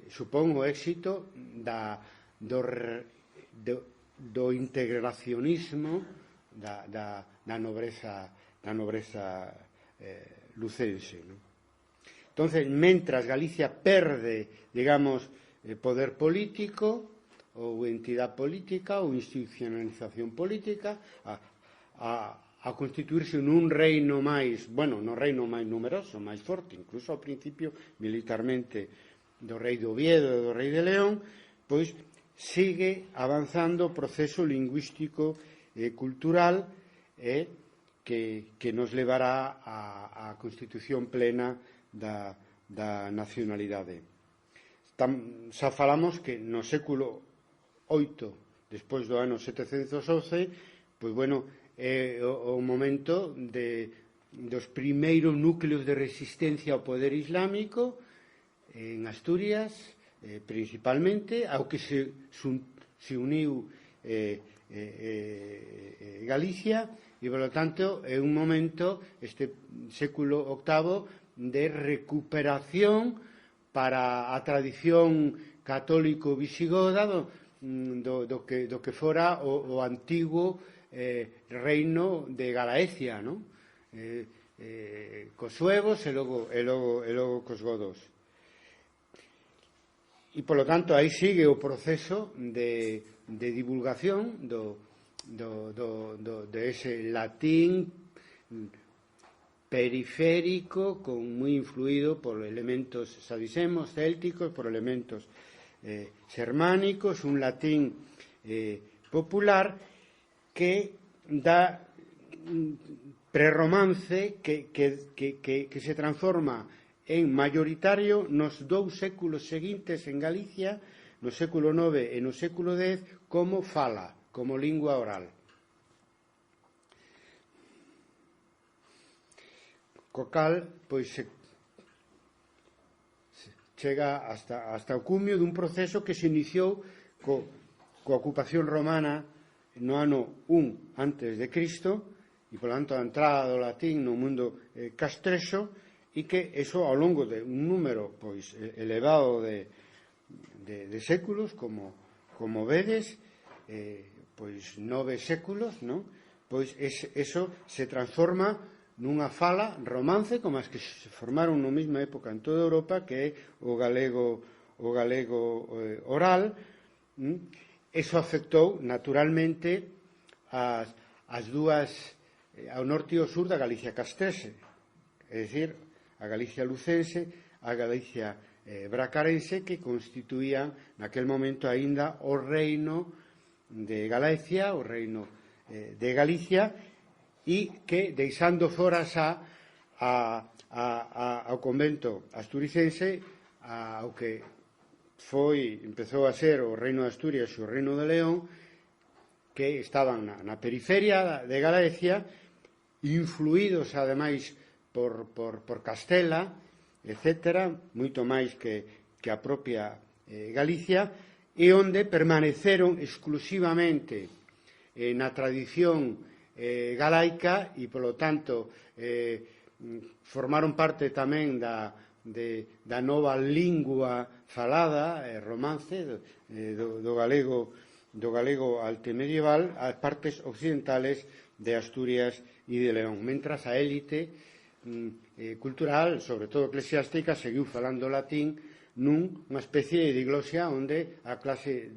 supón o éxito do integracionismo da nobreza lucense, non? Entonces, mentras Galicia perde, digamos, poder político ou entidade política ou institucionalización política a constituirse nun reino máis, no reino máis numeroso, máis forte, incluso ao principio militarmente do rei de Oviedo e do rei de León, pois sigue avanzando o proceso lingüístico e cultural que nos levará á constitución plena da nacionalidade. Xa falamos que no século VIII, despois do ano 711, pois é o momento dos primeiros núcleos de resistencia ao poder islámico en Asturias, principalmente, ao que se uniu Galicia, e, polo tanto, é un momento, este século VIII, de recuperación para a tradición católico visigoda do que fora o antigo reino de Galaecia, non? Cos suevos e logo cos godos. E, polo tanto, aí sigue o proceso de divulgación de ese latín periférico, moi influído por elementos, xa dixemos, célticos, por elementos xermánicos, un latín popular que dá prerromance que se transforma en mayoritario nos 2 séculos seguintes en Galicia, no século IX e no século X, como fala, como lingua oral. Co cal, pois, chega hasta o cumio dun proceso que se iniciou coa ocupación romana no ano 1 antes de Cristo, e, por tanto, a entrada do latín no mundo castrexo, e que eso, ao longo de un número pois elevado de séculos, como vedes, pois 9 séculos, non? Pois eso se transforma nunha fala romance como as que se formaron na mesma época en toda Europa, que é o galego oral. Eso afectou naturalmente as dúas, ao norte e ao sur da Galicia castrexe, é dicir, a Galicia lucense, a Galicia bracarense, que constituían naquel momento aínda o reino de Galicia, o reino de Galicia, e que, deixando fora xa ao convento asturicense, ao que empezou a ser o reino de Asturias e o reino de León, que estaban na periferia de Galicia, influídos ademais por Castela, etc., moito máis que a propia Galicia, e onde permaneceron exclusivamente na tradición galaica e, polo tanto, formaron parte tamén da nova lingua falada, romance, do galego altemedieval, as partes occidentales de Asturias e de León, mentras a élite cultural, sobre todo eclesiástica, seguiu falando latín nunha especie de diglosia onde a clase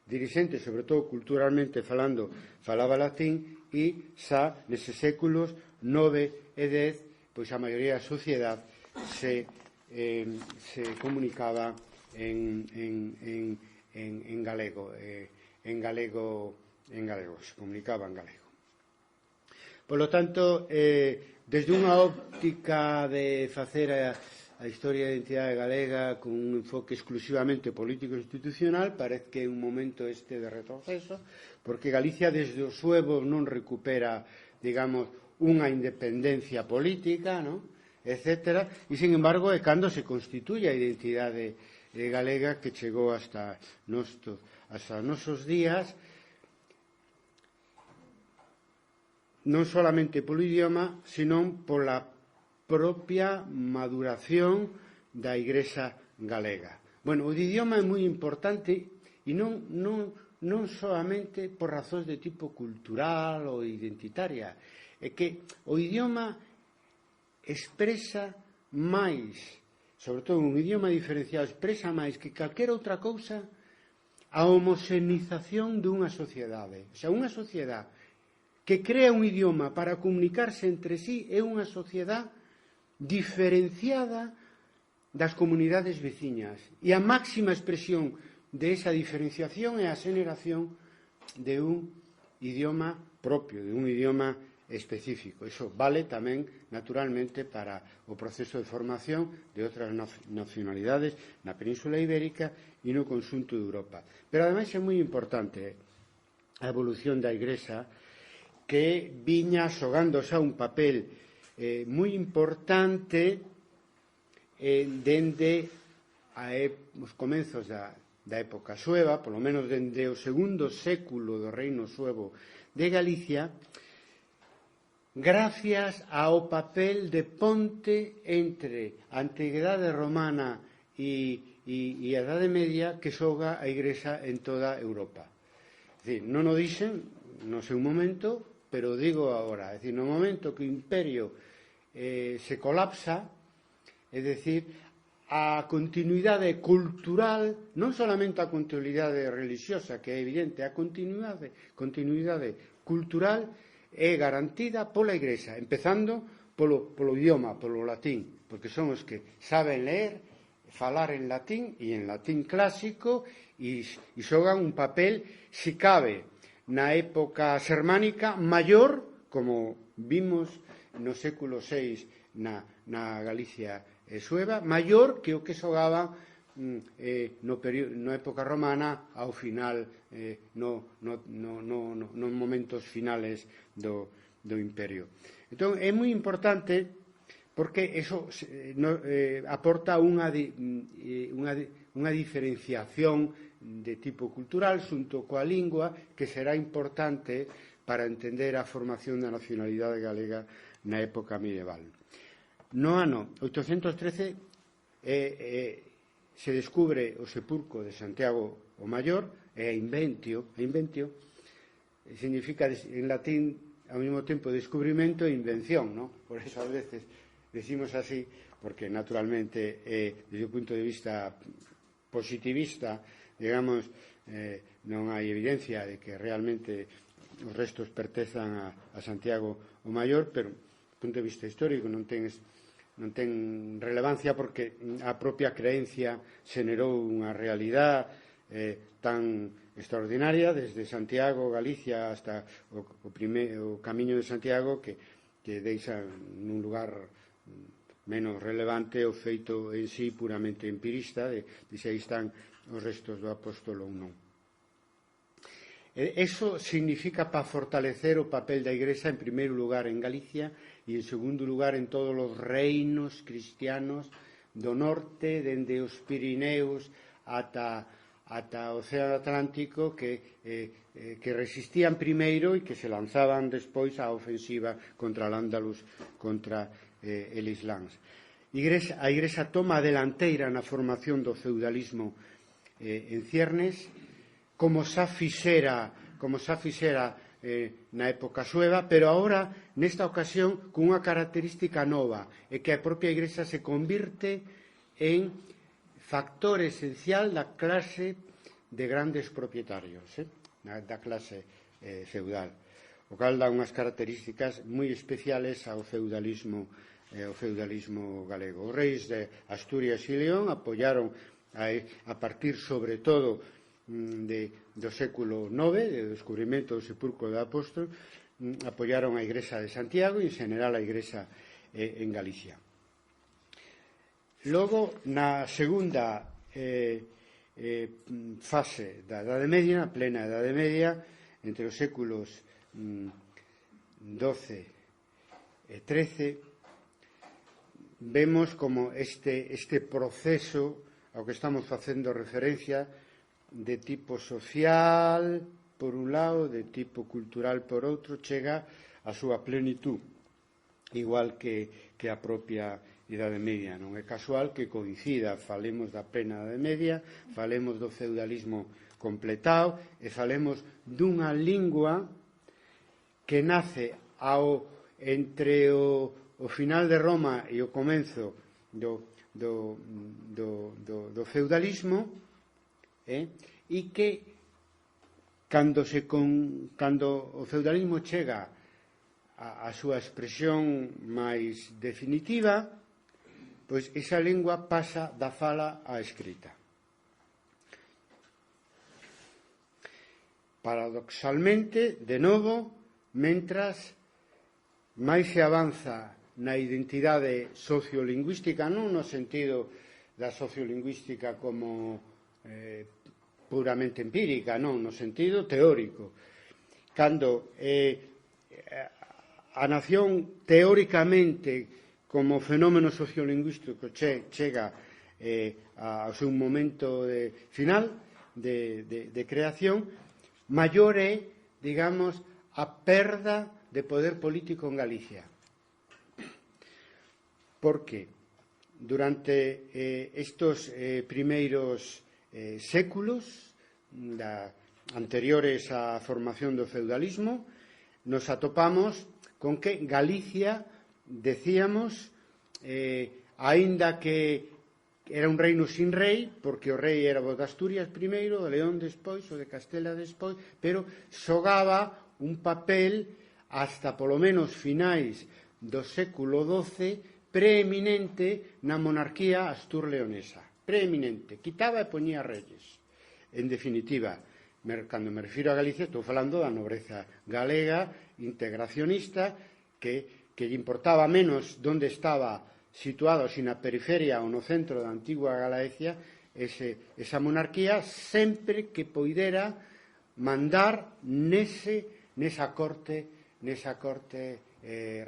dirixente, sobre todo culturalmente falando, falaba latín, e xa neses séculos 9 e 10, pois a maioría da sociedade se comunicaba en galego, se comunicaba en galego. Por lo tanto, desde unha óptica de facer a historia da identidade galega con un enfoque exclusivamente político-institucional, parece que é un momento de retroceso, porque Galicia desde o suevo non recupera, digamos, unha independencia política, non? Etcétera, e, sin embargo, é cando se constituye a identidade galega que chegou hasta nosos días. non solamente polo idioma, senón pola propia maduración da Igrexa galega. Bueno, o idioma é moi importante e non solamente por razóns de tipo cultural ou identitaria, é que o idioma expresa máis, sobre todo un idioma diferenciado, expresa máis que calquera outra cousa a homoxenización dunha sociedade. O sea, unha sociedade que crea un idioma para comunicarse entre sí é unha sociedade diferenciada das comunidades veciñas. E a máxima expresión de esa diferenciación é a xeneración de un idioma propio, de un idioma específico. Iso vale tamén, naturalmente, para o proceso de formación de outras nacionalidades na Península Ibérica e no conxunto de Europa. Pero, ademais, é moi importante a evolución da Igrexa, que viña xogando xa un papel moi importante dende os comenzos da época sueva, polo menos dende o segundo século do Reino Suevo de Galicia, gracias ao papel de ponte entre a Antigüedade Romana e a Idade Media que xoga a Igrexa en toda Europa. É dicir, non o dixen no seu momento, pero digo agora, é dicir, no momento que o imperio se colapsa, é dicir, a continuidade cultural, non solamente a continuidade religiosa, que é evidente, a continuidade cultural é garantida pola Igrexa, empezando polo idioma, polo latín, porque son os que saben ler, falar en latín e en latín clásico e xogan un papel, se cabe, na época xermánica maior, como vimos no século VI na Galicia sueva, maior que o que xogaba na época romana ao final, nos momentos finales do imperio. Entón, é moi importante porque eso aporta unha diferenciación de tipo cultural xunto coa lingua que será importante para entender a formación da nacionalidade galega na época medieval. No ano 813 se descubre o sepulcro de Santiago o Maior, e a inventio significa en latín ao mesmo tempo descubrimento e invención, ¿no? Por eso a veces decimos así, porque naturalmente desde o punto de vista positivista, digamos, non hai evidencia de que realmente os restos pertezan a Santiago o Maior, pero do punto de vista histórico non ten relevancia porque a propia creencia xenerou unha realidade tan extraordinaria desde Santiago, Galicia, hasta o camiño de Santiago que deixa nun lugar menos relevante o feito en sí puramente empirista de se aí están os restos do apóstolo ou non. Eso significa para fortalecer o papel da Igrexa en primeiro lugar en Galicia e en segundo lugar en todos os reinos cristianos do norte, dende os Pirineos ata o Océano Atlántico que resistían primeiro e que se lanzaban despois á ofensiva contra Al-Ándalus, contra el Islán. A Igrexa toma a delanteira na formación do feudalismo en ciernes, como xa fixera na época sueva, pero agora, nesta ocasión, con unha característica nova, é que a propia Igrexa se convirte en factor esencial da clase de grandes propietarios, da clase feudal, o cal dá unhas características moi especiales ao feudalismo galego. Os reis de Asturias e León apoiaron a partir, sobre todo, do século IX, do descubrimento do sepulcro do apóstol, apoiaron a Igrexa de Santiago e, en general, a Igrexa en Galicia. Logo, na segunda fase da Idade Media, na plena Idade Media, entre os séculos XII e XIII, vemos como este proceso ao que estamos facendo referencia de tipo social, por un lado, de tipo cultural, por outro, chega a súa plenitud, igual que a propia Idade Media. Non é casual que coincida, falemos da plena Idade Media, falemos do feudalismo completado e falemos dunha lingua que nace entre o final de Roma e o comenzo do feudalismo, e que cando o feudalismo chega a súa expresión máis definitiva, pois esa lingua pasa da fala á escrita. Paradoxalmente, de novo, mentras máis se avanza na identidade sociolingüística, non no sentido da sociolingüística como puramente empírica, non, no sentido teórico. Cando a nación teóricamente como fenómeno sociolingüístico chega ao seu momento final de creación, maior é, digamos, a perda de poder político en Galicia. Porque durante estos primeiros séculos anteriores á formación do feudalismo, nos atopamos con que Galicia, decíamos, aínda que era un reino sin rei, porque o rei era o de Asturias primeiro, o de León despois, o de Castela despois, pero xogaba un papel hasta polo menos finais do século XII preeminente na monarquía astur-leonesa. Preeminente. Quitaba e poñía reyes. En definitiva, cando me refiro a Galicia, estou falando da nobreza galega, integracionista, que lle importaba menos onde estaba situado, si na periferia ou no centro da antigua Galicia, esa monarquía, sempre que poidera mandar nesa corte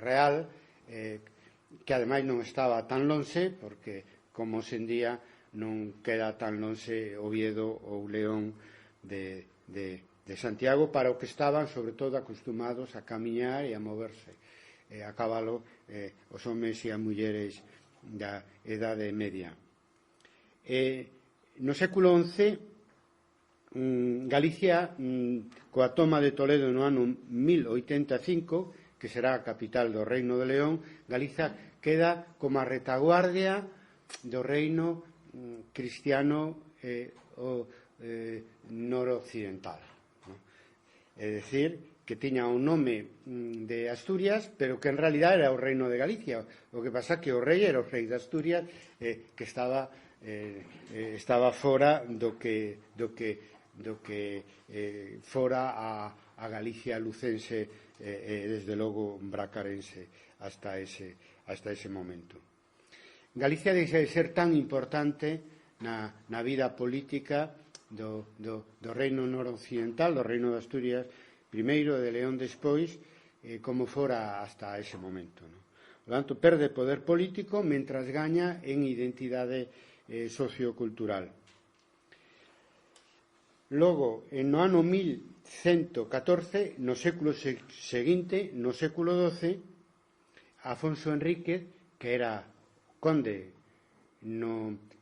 real, que ademais non estaba tan lonxe, porque, como hoxendía, non queda tan lonxe Oviedo ou León de Santiago, para o que estaban, sobre todo, acostumados a camiñar e a moverse a cabalo os homes e as mulleres da Idade Media. No século XI, Galicia, coa toma de Toledo no ano 1085, que será a capital do Reino de León, Galicia queda como a retaguardia do reino cristiano noroccidental. É dicir, que tiña un nome de Asturias, pero que en realidad era o reino de Galicia. O que pasa que o rei era o rei de Asturias, que estaba fora do que fora a Galicia lucense e desde logo bracarense hasta ese momento. Galicia deixa de ser tan importante na vida política do reino noroccidental, do reino de Asturias primeiro e de León despois, como fora hasta ese momento. Por tanto, perde poder político mentras gaña en identidade sociocultural. Logo, no ano 1114, no século seguinte, no século XII, Afonso Enríquez, que era conde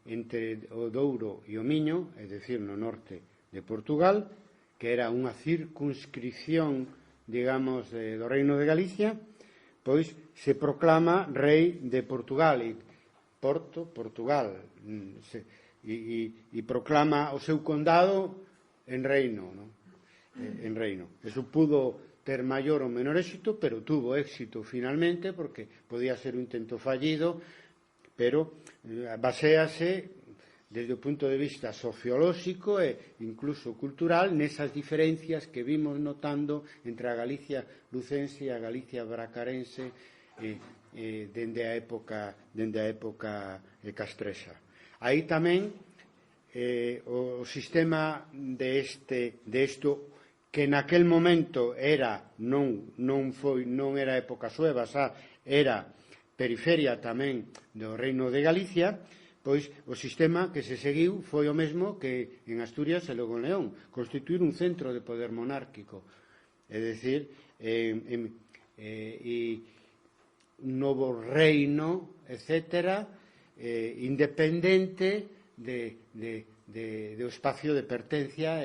entre o Douro e o Miño, é dicir, no norte de Portugal, que era unha circunscripción, digamos, do Reino de Galicia, pois se proclama rei de Portugal, Portugal, e proclama o seu condado en reino. Eso pudo ter maior ou menor éxito, pero tuvo éxito finalmente, porque podía ser un intento fallido, pero baséase desde o punto de vista sociolóxico e incluso cultural nesas diferencias que vimos notando entre a Galicia lucense e a Galicia bracarense dende a época castrexa. Aí tamén o sistema de isto que naquel momento non era época sueva, era periferia tamén do Reino de Galicia, pois o sistema que se seguiu foi o mesmo que en Asturias e logo en León, constituir un centro de poder monárquico. É dicir, e un novo reino, etc., independente do espacio de pertencia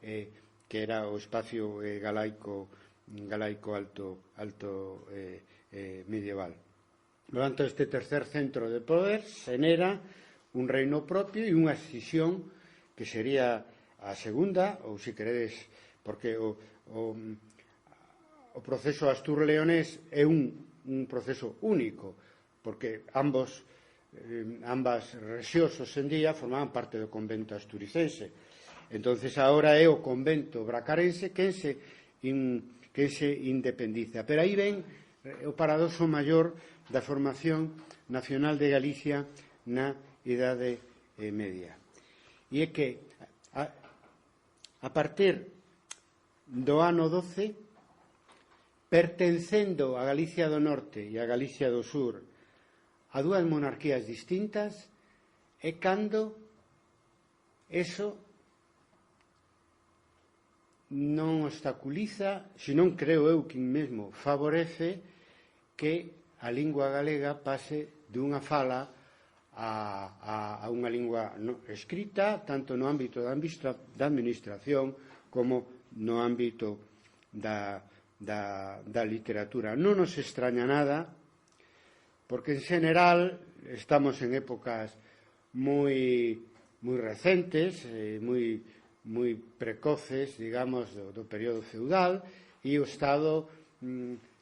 que era o espacio galaico alto medieval. Por tanto, este tercer centro de poder xenera un reino propio e unha escisión que sería a segunda, ou se queredes, porque o proceso astur-leonés é un proceso único, porque ambas rexións hoxendía formaban parte do convento asturicense. Entonces agora é o convento bracarense quen se independiza. Pero aí ven o paradoxo maior da formación nacional de Galicia na Idade Media. E é que a partir do ano 12, pertencendo a Galicia do Norte e a Galicia do Sur a dúas monarquías distintas, é cando eso non obstaculiza, senón creo eu que mesmo favorece que a lingua galega pase dunha fala a unha lingua escrita, tanto no ámbito da administración como no ámbito da literatura. Non nos extraña nada, porque en general estamos en épocas moi recentes, moi precoces, digamos, do período feudal, e o Estado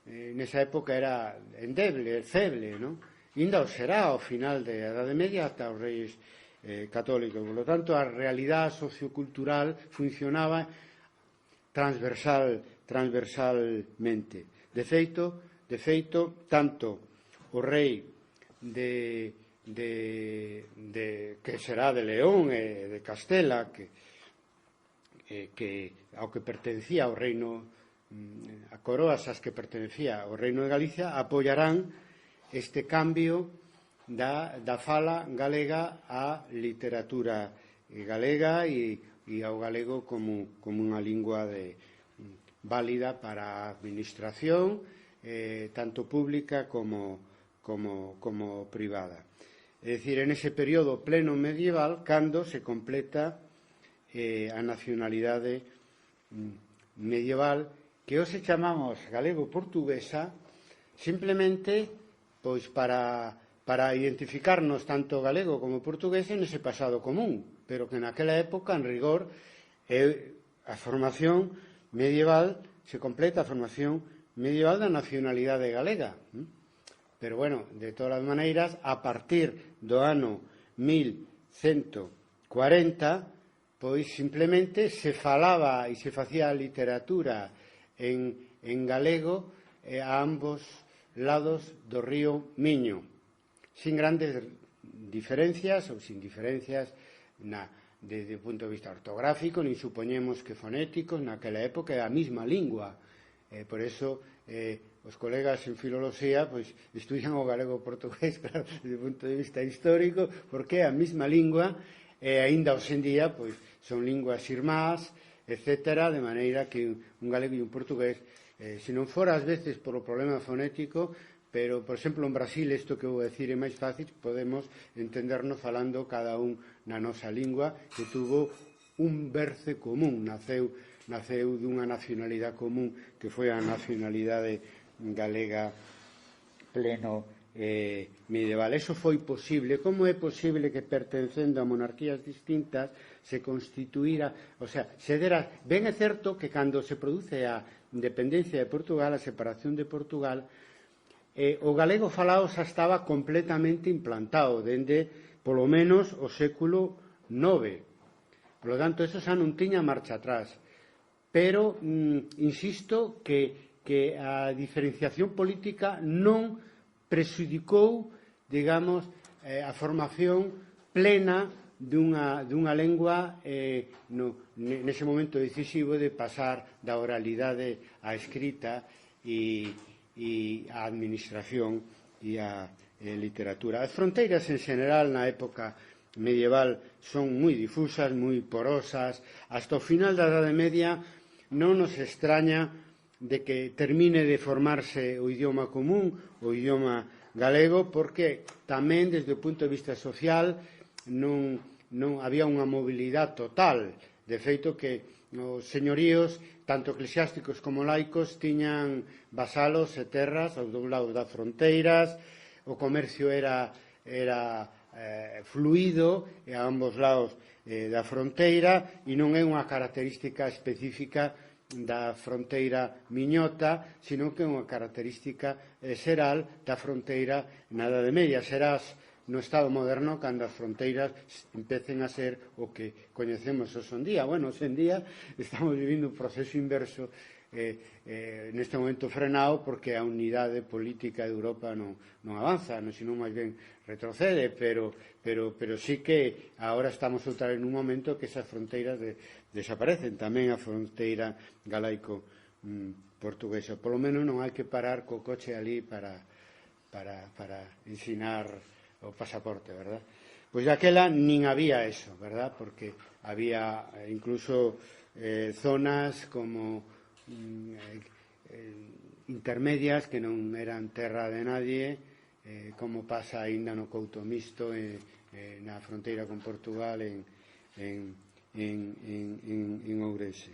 nesa época era endeble, feble, non? Inda o será ao final da Idade Media ata os reis católicos. Por lo tanto, a realidade sociocultural funcionaba transversalmente. De feito, tanto o rei que será de León e de Castela, que ao que pertencía o reino, a coroas as que pertencía ao reino de Galicia, apoiarán este cambio da fala galega á literatura galega e ao galego como unha lingua válida para a administración, tanto pública como privada. É dicir, en ese período pleno medieval, cando se completa a nacionalidade medieval, que hoxe chamamos galego-portuguesa, simplemente pois para identificarnos tanto galego como portugués nese pasado común, pero que naquela época, en rigor, a formación medieval se completa a formación medieval da nacionalidade galega. Pero, bueno, de todas as maneiras, a partir do ano 1140, pois simplemente se falaba e se facía literatura en galego a ambos lados do río Miño, sin grandes diferencias ou sin diferencias desde o punto de vista ortográfico, nin supoñemos que fonéticos, naquela época é a mesma lingua. Por eso os colegas en filoloxía estudian o galego-portugués, claro, desde o punto de vista histórico, porque é a mesma lingua e aínda hoxe en día son linguas irmás, etc., de maneira que un galego e un portugués, se non fora ás veces por o problema fonético, pero, por exemplo, en Brasil, isto que vou dicir é máis fácil, podemos entendernos falando cada un na nosa lingua, que tuvo un berce común, naceu dunha nacionalidade común, que foi a nacionalidade galega pleno medieval. Eso foi posible. Como é posible que, pertencendo a monarquías distintas, se constituíra, o sea, se dera... Ben é certo que cando se produce a independencia de Portugal, a separación de Portugal, o galego falado xa estaba completamente implantado dende, polo menos, o século IX. Por lo tanto, eso xa non tiña marcha atrás. Pero, insisto, que a diferenciación política non prexudicou, digamos, a formación plena dunha lengua nese momento decisivo de pasar da oralidade á escrita e a administración e a literatura. As fronteiras en general na época medieval son moi difusas, moi porosas. Hasta o final da Idade Media non nos extraña que termine de formarse o idioma común, o idioma galego, porque tamén desde o punto de vista social non había unha mobilidade total. De feito que os señoríos, tanto eclesiásticos como laicos, tiñan vasalos e terras aos dous lados das fronteiras, o comercio era fluido a ambos lados da fronteira, e non é unha característica específica da fronteira miñota, sino que é unha característica xeral da fronteira na Idade Media. Serás no Estado moderno cando as fronteiras empecen a ser o que coñecemos hoxe en día. Bueno, hoxe en día estamos vivindo un proceso inverso, neste momento frenado, porque a unidade política de Europa non avanza, senón máis ben retrocede, pero sí que agora estamos outra vez nun momento que esas fronteiras desaparecen, tamén a fronteira galaico-portuguesa. Polo menos non hai que parar co coche ali para ensinar o pasaporte, verdad? Pois daquela nin había eso, verdad? Porque había incluso zonas como intermedias que non eran terra de nadie, como pasa aínda no Couto Misto, na fronteira con Portugal, en Ourense.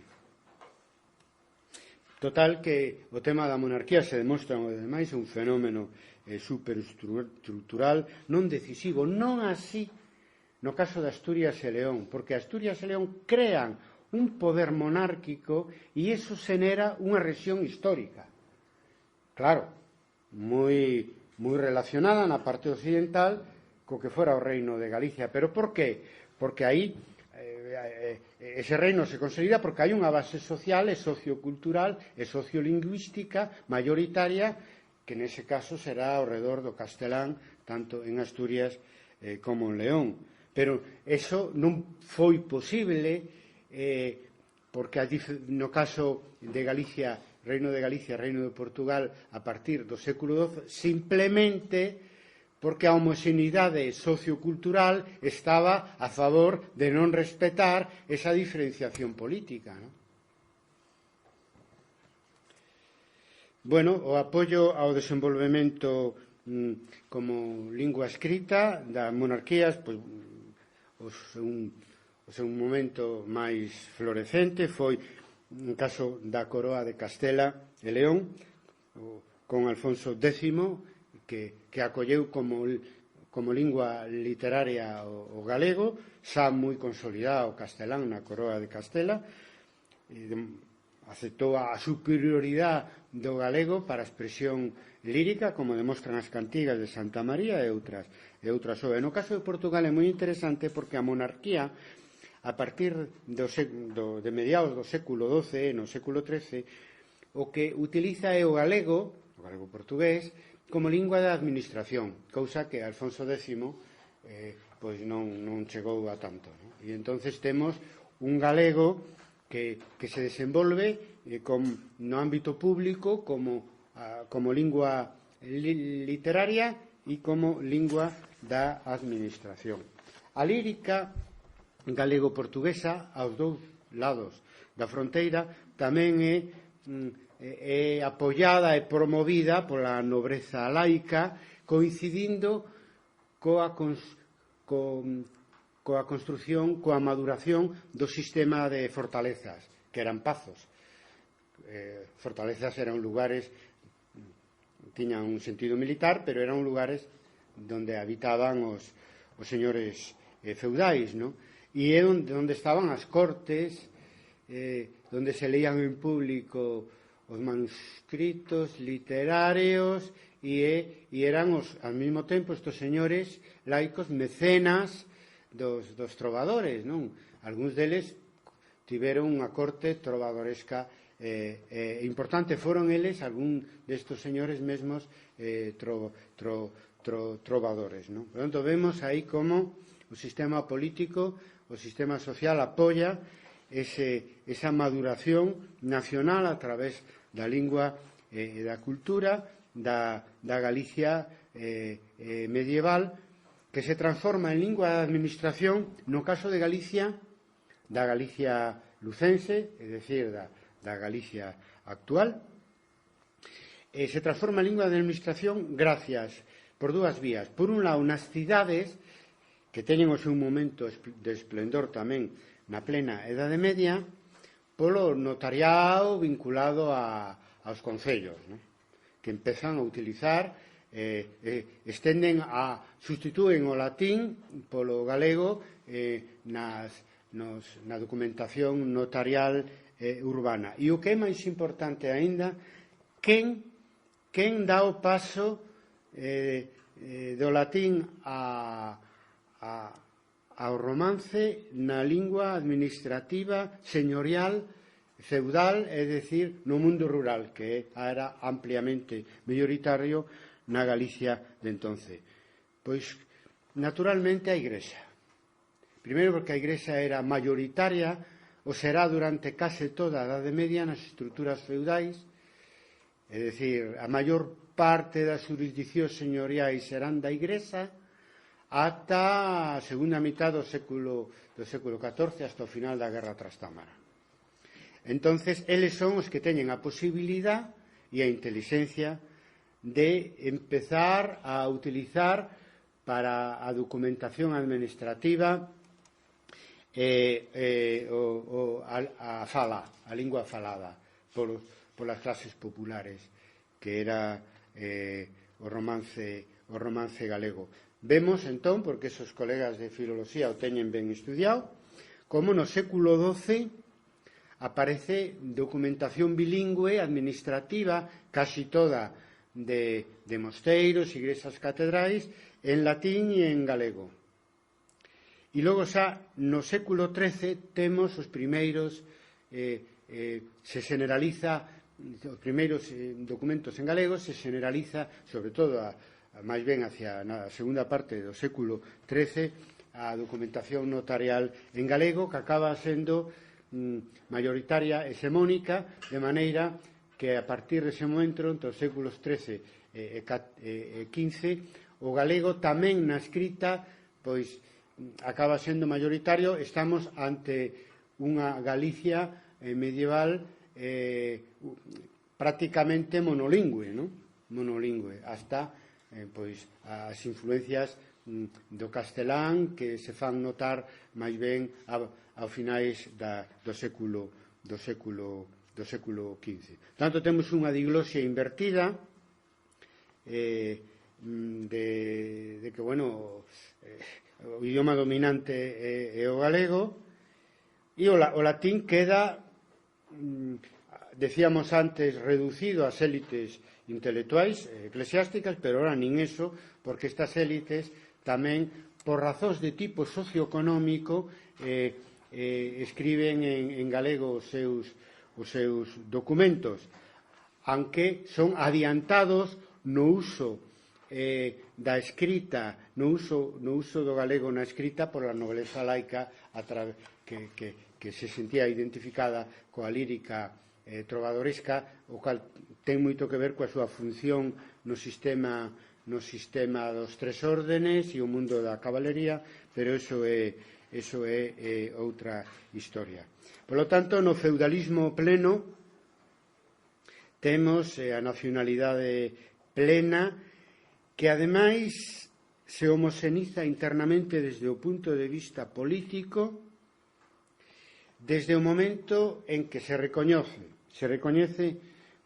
Total que o tema da monarquía se demostra, ademais, un fenómeno superestructural, non decisivo, non así no caso de Asturias e León, porque Asturias e León crean un poder monárquico e iso xenera unha rexión histórica. Claro, moi relacionada na parte occidental co que fora o reino de Galicia. Pero por qué? Porque aí ese reino se consolida porque hai unha base social e sociocultural e sociolingüística maioritaria, que nese caso será ao redor do castelán, tanto en Asturias como en León. Pero eso non foi posible porque no caso de Galicia, Reino de Galicia, Reino de Portugal, a partir do século XII, simplemente porque a homoxeneidade sociocultural estaba a favor de non respetar esa diferenciación política, non? Bueno, o apoio ao desenvolvemento como lingua escrita das monarquías, pois, o seu momento máis florecente foi no caso da coroa de Castela e León, con Alfonso X, que acolleu como lingua literaria o galego, xa moi consolidado o castelán na coroa de Castela, aceptou a superioridade do galego para a expresión lírica, como demostran as cantigas de Santa María e outras obras. No caso de Portugal é moi interesante porque a monarquía, a partir de mediados do século XII, no século XIII, o que utiliza é o galego portugués, como lingua da administración, cousa que Alfonso X pois non chegou a tanto, non? E entonces temos un galego que se desenvolve no ámbito público como lingua literaria e como lingua da administración. A lírica galego-portuguesa, aos dous lados da fronteira, tamén é apoiada e promovida pola nobreza laica, coincidindo coa construción, coa maduración do sistema de fortalezas, que eran pazos. Fortalezas eran lugares, tiñan un sentido militar, pero eran lugares donde habitaban os señores feudais, non? E é onde estaban as cortes, onde se leían en público os manuscritos literarios e eran ao mesmo tempo estes señores laicos mecenas dos trovadores, non? Algúns deles tiveron unha corte trovadoresca importante. Foron eles, algún destes señores mesmos, trovadores, non? Por tanto, vemos aí como o sistema político, o sistema social apoia esa maduración nacional a través da lingua e da cultura da Galicia medieval, que se transforma en lingua de administración no caso de Galicia, da Galicia lucense, é dicir, da Galicia actual, se transforma en lingua de administración gracias por dúas vías. Por un lado, nas cidades, que teñen o seu momento de esplendor tamén na plena Edade Media, polo notariado vinculado aos concellos, non? Que empezan a utilizar, sustitúen o latín polo galego na documentación notarial urbana. E o que é máis importante aínda, quen dá o paso do latín ao romance na lingua administrativa señorial feudal, é dicir, no mundo rural, que era ampliamente mayoritario na Galicia de entonces. Pois, naturalmente, a Igrexa. Primeiro, porque a Igrexa era mayoritaria, o será durante case toda a Edade Media nas estruturas feudais, é dicir, a maior parte das jurisdiccións señoriais serán da Igrexa ata a segunda mitad do século XIV, hasta o final da Guerra Trastámara. Entonces, eles son os que teñen a posibilidad e a intelixencia de empezar a utilizar para a documentación administrativa a lingua falada polas clases populares, que era o romance galego. Vemos, entón, porque esos colegas de filoloxía o teñen ben estudiado, como no século XII aparece documentación bilingüe administrativa, casi toda de mosteiros, igrexas catedrais, en latín e en galego. E logo xa no século XIII temos os primeiros, se generaliza, os primeiros documentos en galego, se generaliza, sobre todo, máis ben hacia a segunda parte do século XIII, a documentación notarial en galego, que acaba sendo mayoritaria, hexemónica, de maneira que a partir dese momento, entre os séculos XIII e XV, o galego tamén na escrita, pois, acaba sendo mayoritario. Estamos ante unha Galicia medieval prácticamente monolingüe, non? Monolingüe, hasta pois as influencias do castelán que se fan notar máis ben ao finais do século XV. Tanto, temos unha diglosia invertida de que, bueno, o idioma dominante é o galego, e o latín queda, decíamos antes, reducido ás élites intelectuais, eclesiásticas, pero ahora nin eso, porque estas élites tamén, por razóns de tipo socioeconómico, escriben en galego os seus documentos, aunque son adiantados no uso da escrita, no uso do galego na escrita pola nobleza laica que se sentía identificada coa lírica trovadoresca, o cal ten moito que ver coa súa función no sistema dos tres órdenes e o mundo da cabalería, pero eso é outra historia. Por lo tanto, no feudalismo pleno temos a nacionalidade plena, que ademais se homoxeniza internamente desde o punto de vista político, desde o momento en que se recoñece,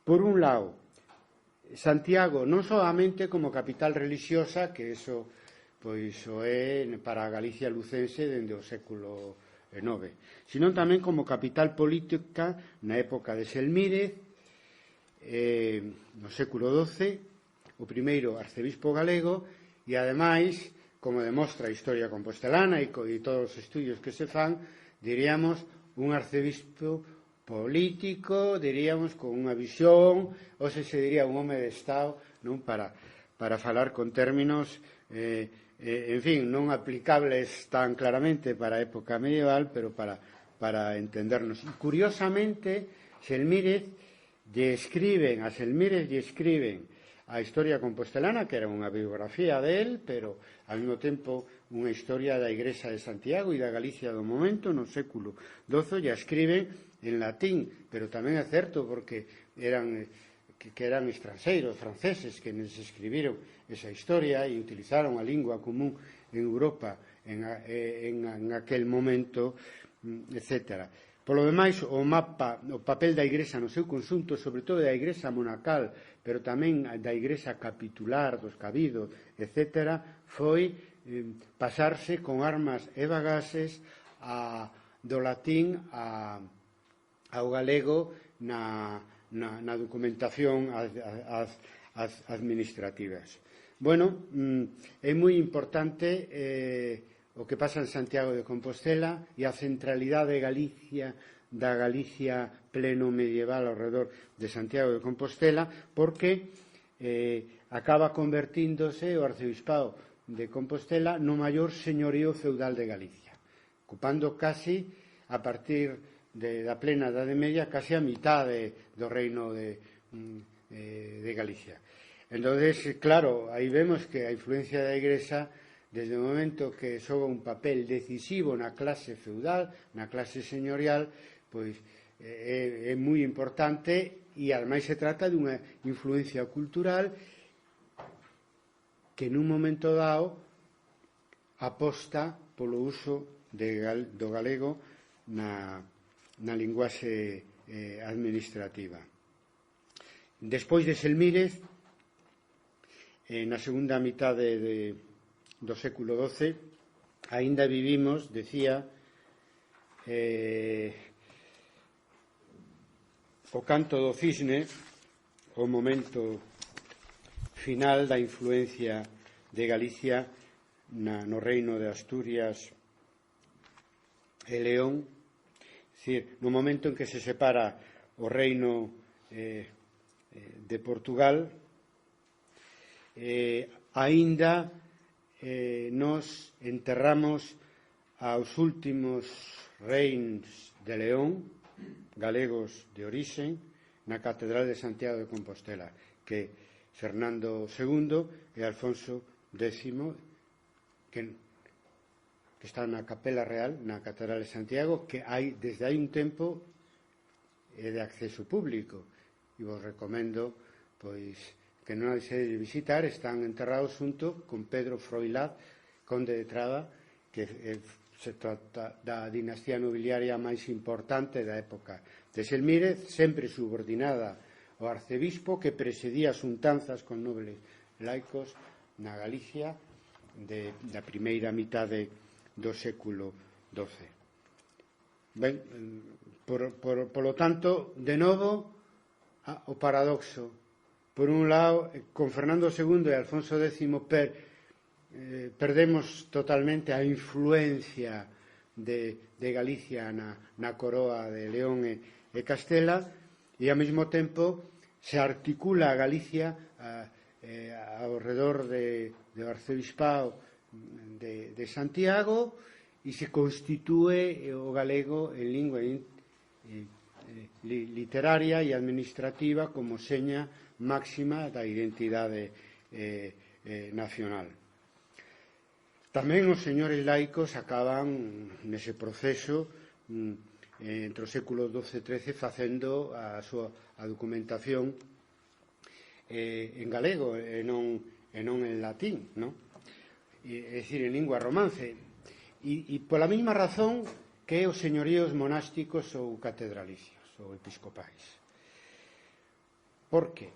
por un lado, Santiago non solamente como capital religiosa, que eso pois o é para a Galicia lucense dende o século IX, sino tamén como capital política na época de Selmírez, no século XII, o primeiro arcebispo galego, e ademais, como demostra a historia compostelana e todos os estudios que se fan, diríamos, un arcebispo político, diríamos, con unha visión, ou se diría un home de Estado, non, para falar con términos, en fin, non aplicables tan claramente para a época medieval, pero para entendernos. E, curiosamente, a Selmírez lle escriben a historia compostelana, que era unha biografía del, pero ao mesmo tempo unha historia da Igrexa de Santiago e da Galicia do momento, no século XII, e a escriben en latín, pero tamén é certo porque eran que eran estranxeiros, franceses, que nos escribiron esa historia e utilizaron a lingua común en Europa en aquel momento, etc. Polo demais, o papel da Igrexa no seu conxunto, sobre todo da Igrexa monacal, pero tamén da Igrexa capitular, dos cabidos, etc., foi pasarse con armas e bagaxes do latín ao galego na documentación administrativas. Bueno, é moi importante o que pasa en Santiago de Compostela e a centralidade da Galicia pleno medieval ao redor de Santiago de Compostela, porque acaba convertíndose o arcebispado de Compostela no maior señorío feudal de Galicia, ocupando casi, a partir da plena Idade Media, casi a mitad do reino de Galicia. Entonces, claro, aí vemos que a influencia da Igrexa, desde o momento que xoga un papel decisivo na clase feudal, na clase señorial, pois é moi importante, e ademais se trata dunha influencia cultural que nun momento dado aposta polo uso do galego na linguaxe administrativa. Despois de Selmírez, na segunda mitade do século XII, aínda vivimos, decía, o canto do cisne, o momento final da influencia de Galicia no reino de Asturias e León, no momento en que se separa o reino de Portugal, aínda nos enterramos aos últimos reis de León, galegos de orixe, na Catedral de Santiago de Compostela, que Fernando II e Alfonso X, que está na Capela Real, na Catedral de Santiago, que desde hai un tempo é de acceso público, e vos recomendo que non hai de visitar. Están enterrados xunto con Pedro Froilaz, conde de Traba, que se trata da dinastía nobiliaria máis importante da época de Selmírez, sempre subordinada ao arcebispo, que presidía as untanzas con nobles laicos na Galicia da primeira mitade do século XII. Ben, polo tanto, de novo, o paradoxo. Por un lado, con Fernando II e Alfonso X perdemos totalmente a influencia de Galicia na coroa de León e Castela, e ao mesmo tempo se articula a Galicia ao redor do arcebispado de Santiago, e se constitúe o galego en lingua literaria e administrativa como seña máxima da identidade nacional. Tamén os señores laicos acaban nese proceso entre o século XII e XIII facendo a documentación en galego e non en latín, non? É dicir, en lingua romance, e pola mesma razón que os señoríos monásticos ou catedralicios ou episcopais. Por que?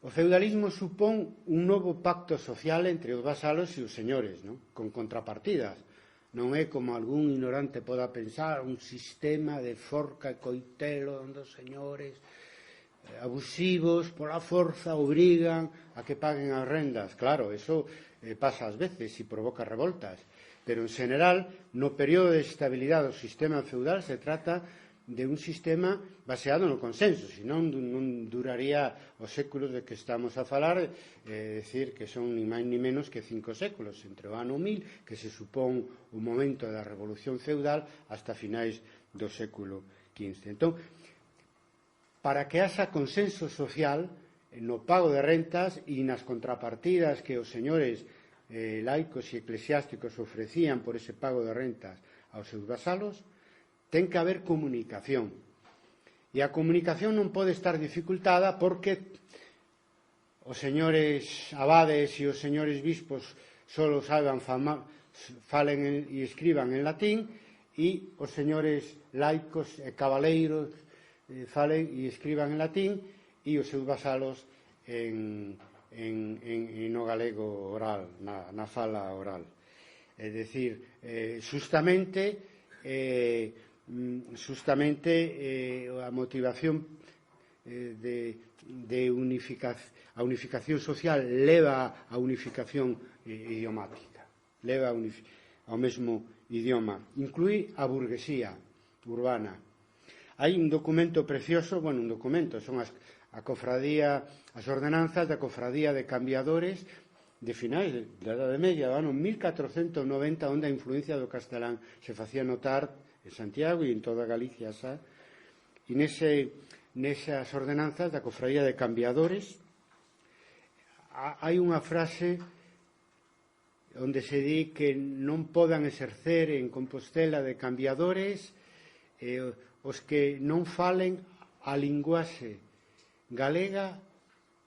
O feudalismo supón un novo pacto social entre os vasalos e os señores, non? Con contrapartidas. Non é, como algún ignorante poda pensar, un sistema de forca e coitelo onde os señores abusivos pola forza obrigan a que paguen as rendas. Claro, eso pasa ás veces e provoca revoltas, pero en general no período de estabilidade do sistema feudal se trata de un sistema baseado no consenso, senón non duraría os séculos de que estamos a falar, decir que son ni máis ni menos que 5 séculos, entre o ano 1000, que se supón o momento da revolución feudal, hasta finais do século XV. Entón, para que haxa consenso social no pago de rentas e nas contrapartidas que os señores laicos e eclesiásticos ofrecían por ese pago de rentas aos seus vasalos, ten que haber comunicación. E E a comunicación non pode estar dificultada porque os señores abades e os señores bispos só saben falen e escriban en latín, e os señores laicos e cabaleiros falen e escriban en latín, e os seus vasalos no galego oral, na fala oral. É dicir, justamente a motivación de unificación social leva a unificación idiomática, leva ao mesmo idioma, inclúe a burguesía urbana. Hai un documento precioso, un documento, son as ordenanzas da Cofradía de Cambiadores de finais da Idade Media, do ano 1490, onde a influencia do castelán se facía notar en Santiago e en toda Galicia xa. E nesas ordenanzas da Cofradía de Cambiadores hai unha frase onde se di que non podan exercer en Compostela de cambiadores os que non falen a linguaxe galega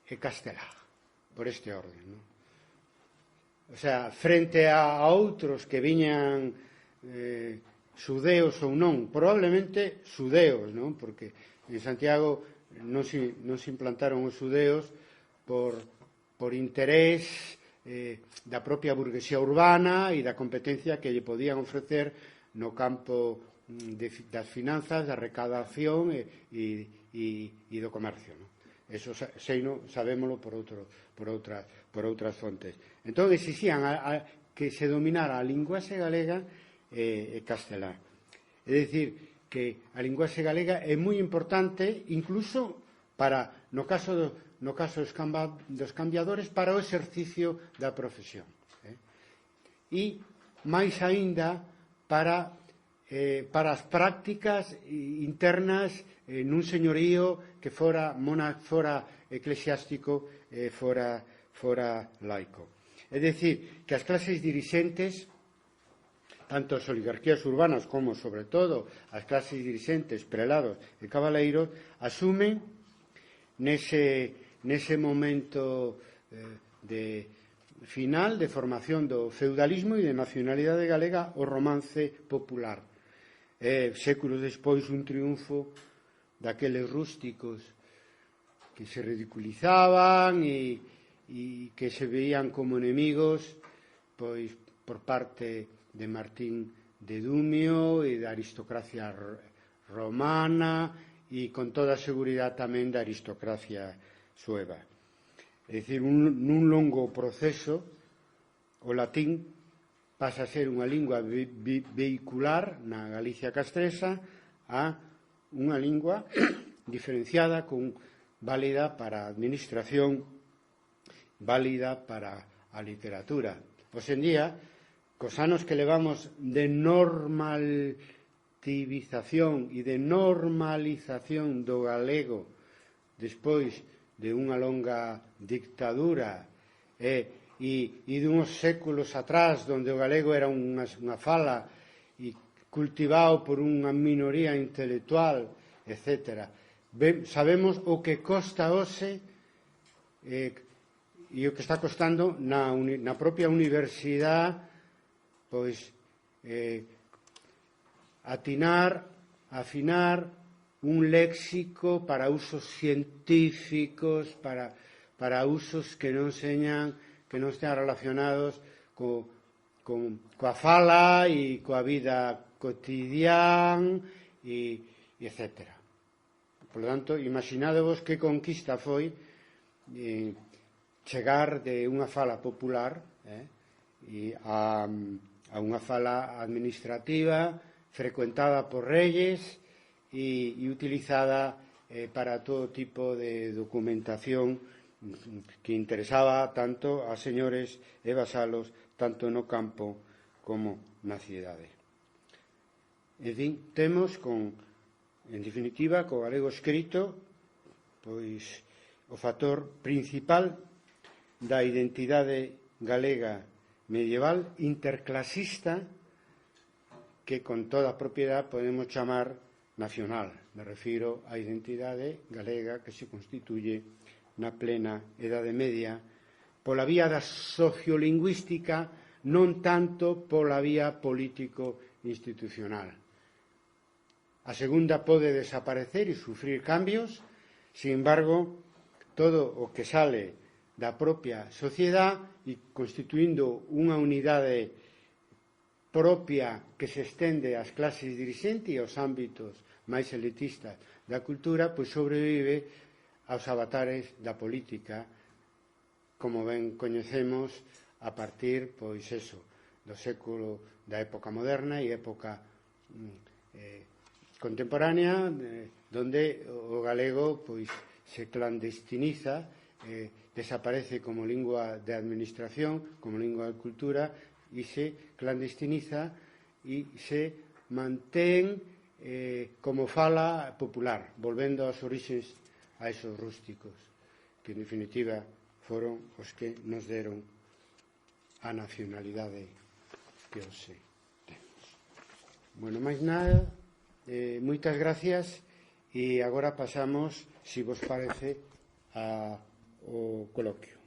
e castelá, por este orden, non? O sea, frente a outros que viñan xudeos ou non, probablemente xudeos, non? Porque en Santiago non se implantaron os xudeos por interés da propia burguesía urbana e da competencia que lle podían ofrecer no campo das finanzas, da recadación e do comercio, non? Eso sabémolo por outras fontes. Entón, exixían que se dominara a linguaxe galega e castelá. É dicir, que a linguaxe galega é moi importante, incluso para, no caso dos cambiadores, para o exercicio da profesión. E, máis aínda, para as prácticas internas nun señorío que fora eclesiástico e fora laico. É dicir, que as clases dirixentes, tanto as oligarquías urbanas como, sobre todo, as clases dirixentes, prelados e cabaleiros, asumen nese momento final de formación do feudalismo e de nacionalidade galega o romance popular. Séculos despois, un triunfo daqueles rústicos que se ridiculizaban e que se veían como enemigos pois por parte de Martín de Dumio e da aristocracia romana e con toda seguridade tamén da aristocracia sueva. É dicir, nun longo proceso o latín pasa a ser unha lingua vehicular na Galicia castresa a unha lingua diferenciada, válida para a administración, válida para a literatura. Hoxe en día, cos anos que levamos de normativización e de normalización do galego despois de unha longa dictadura e dunhos séculos atrás onde o galego era unha fala e cultivado por unha minoría intelectual, etc. Sabemos o que costa hoxe e o que está costando na propia universidade pois afinar un léxico para usos científicos, para usos que non estean relacionados coa fala e coa vida cotidiana e etc. Por lo tanto, imaginadevos que conquista foi chegar de unha fala popular a unha fala administrativa frecuentada por reyes e utilizada para todo tipo de documentación que interesaba tanto a señores e vasalos tanto no campo como na cidade. En fin, temos en definitiva, co galego escrito, pois o factor principal da identidade galega medieval interclasista que con toda propiedade podemos chamar nacional. Me refiro á identidade galega que se constituye na plena Idade Media pola vía da sociolingüística, non tanto pola vía político-institucional. A segunda pode desaparecer e sufrir cambios, sin embargo, todo o que sale da propia sociedade e constituindo unha unidade propia que se estende ás clases dirixentes e aos ámbitos máis elitistas da cultura, pois sobrevive aos avatares da política, como ben coñecemos a partir, pois eso, do século da época moderna e época contemporánea, donde o galego pois se clandestiniza, desaparece como lingua de administración, como lingua de cultura, e se clandestiniza e se mantén como fala popular, volvendo aos orixes a esos rústicos, que en definitiva foron os que nos deron a nacionalidade que hoxe temos. Bueno, máis nada, moitas gracias, e agora pasamos, se vos parece, ao coloquio.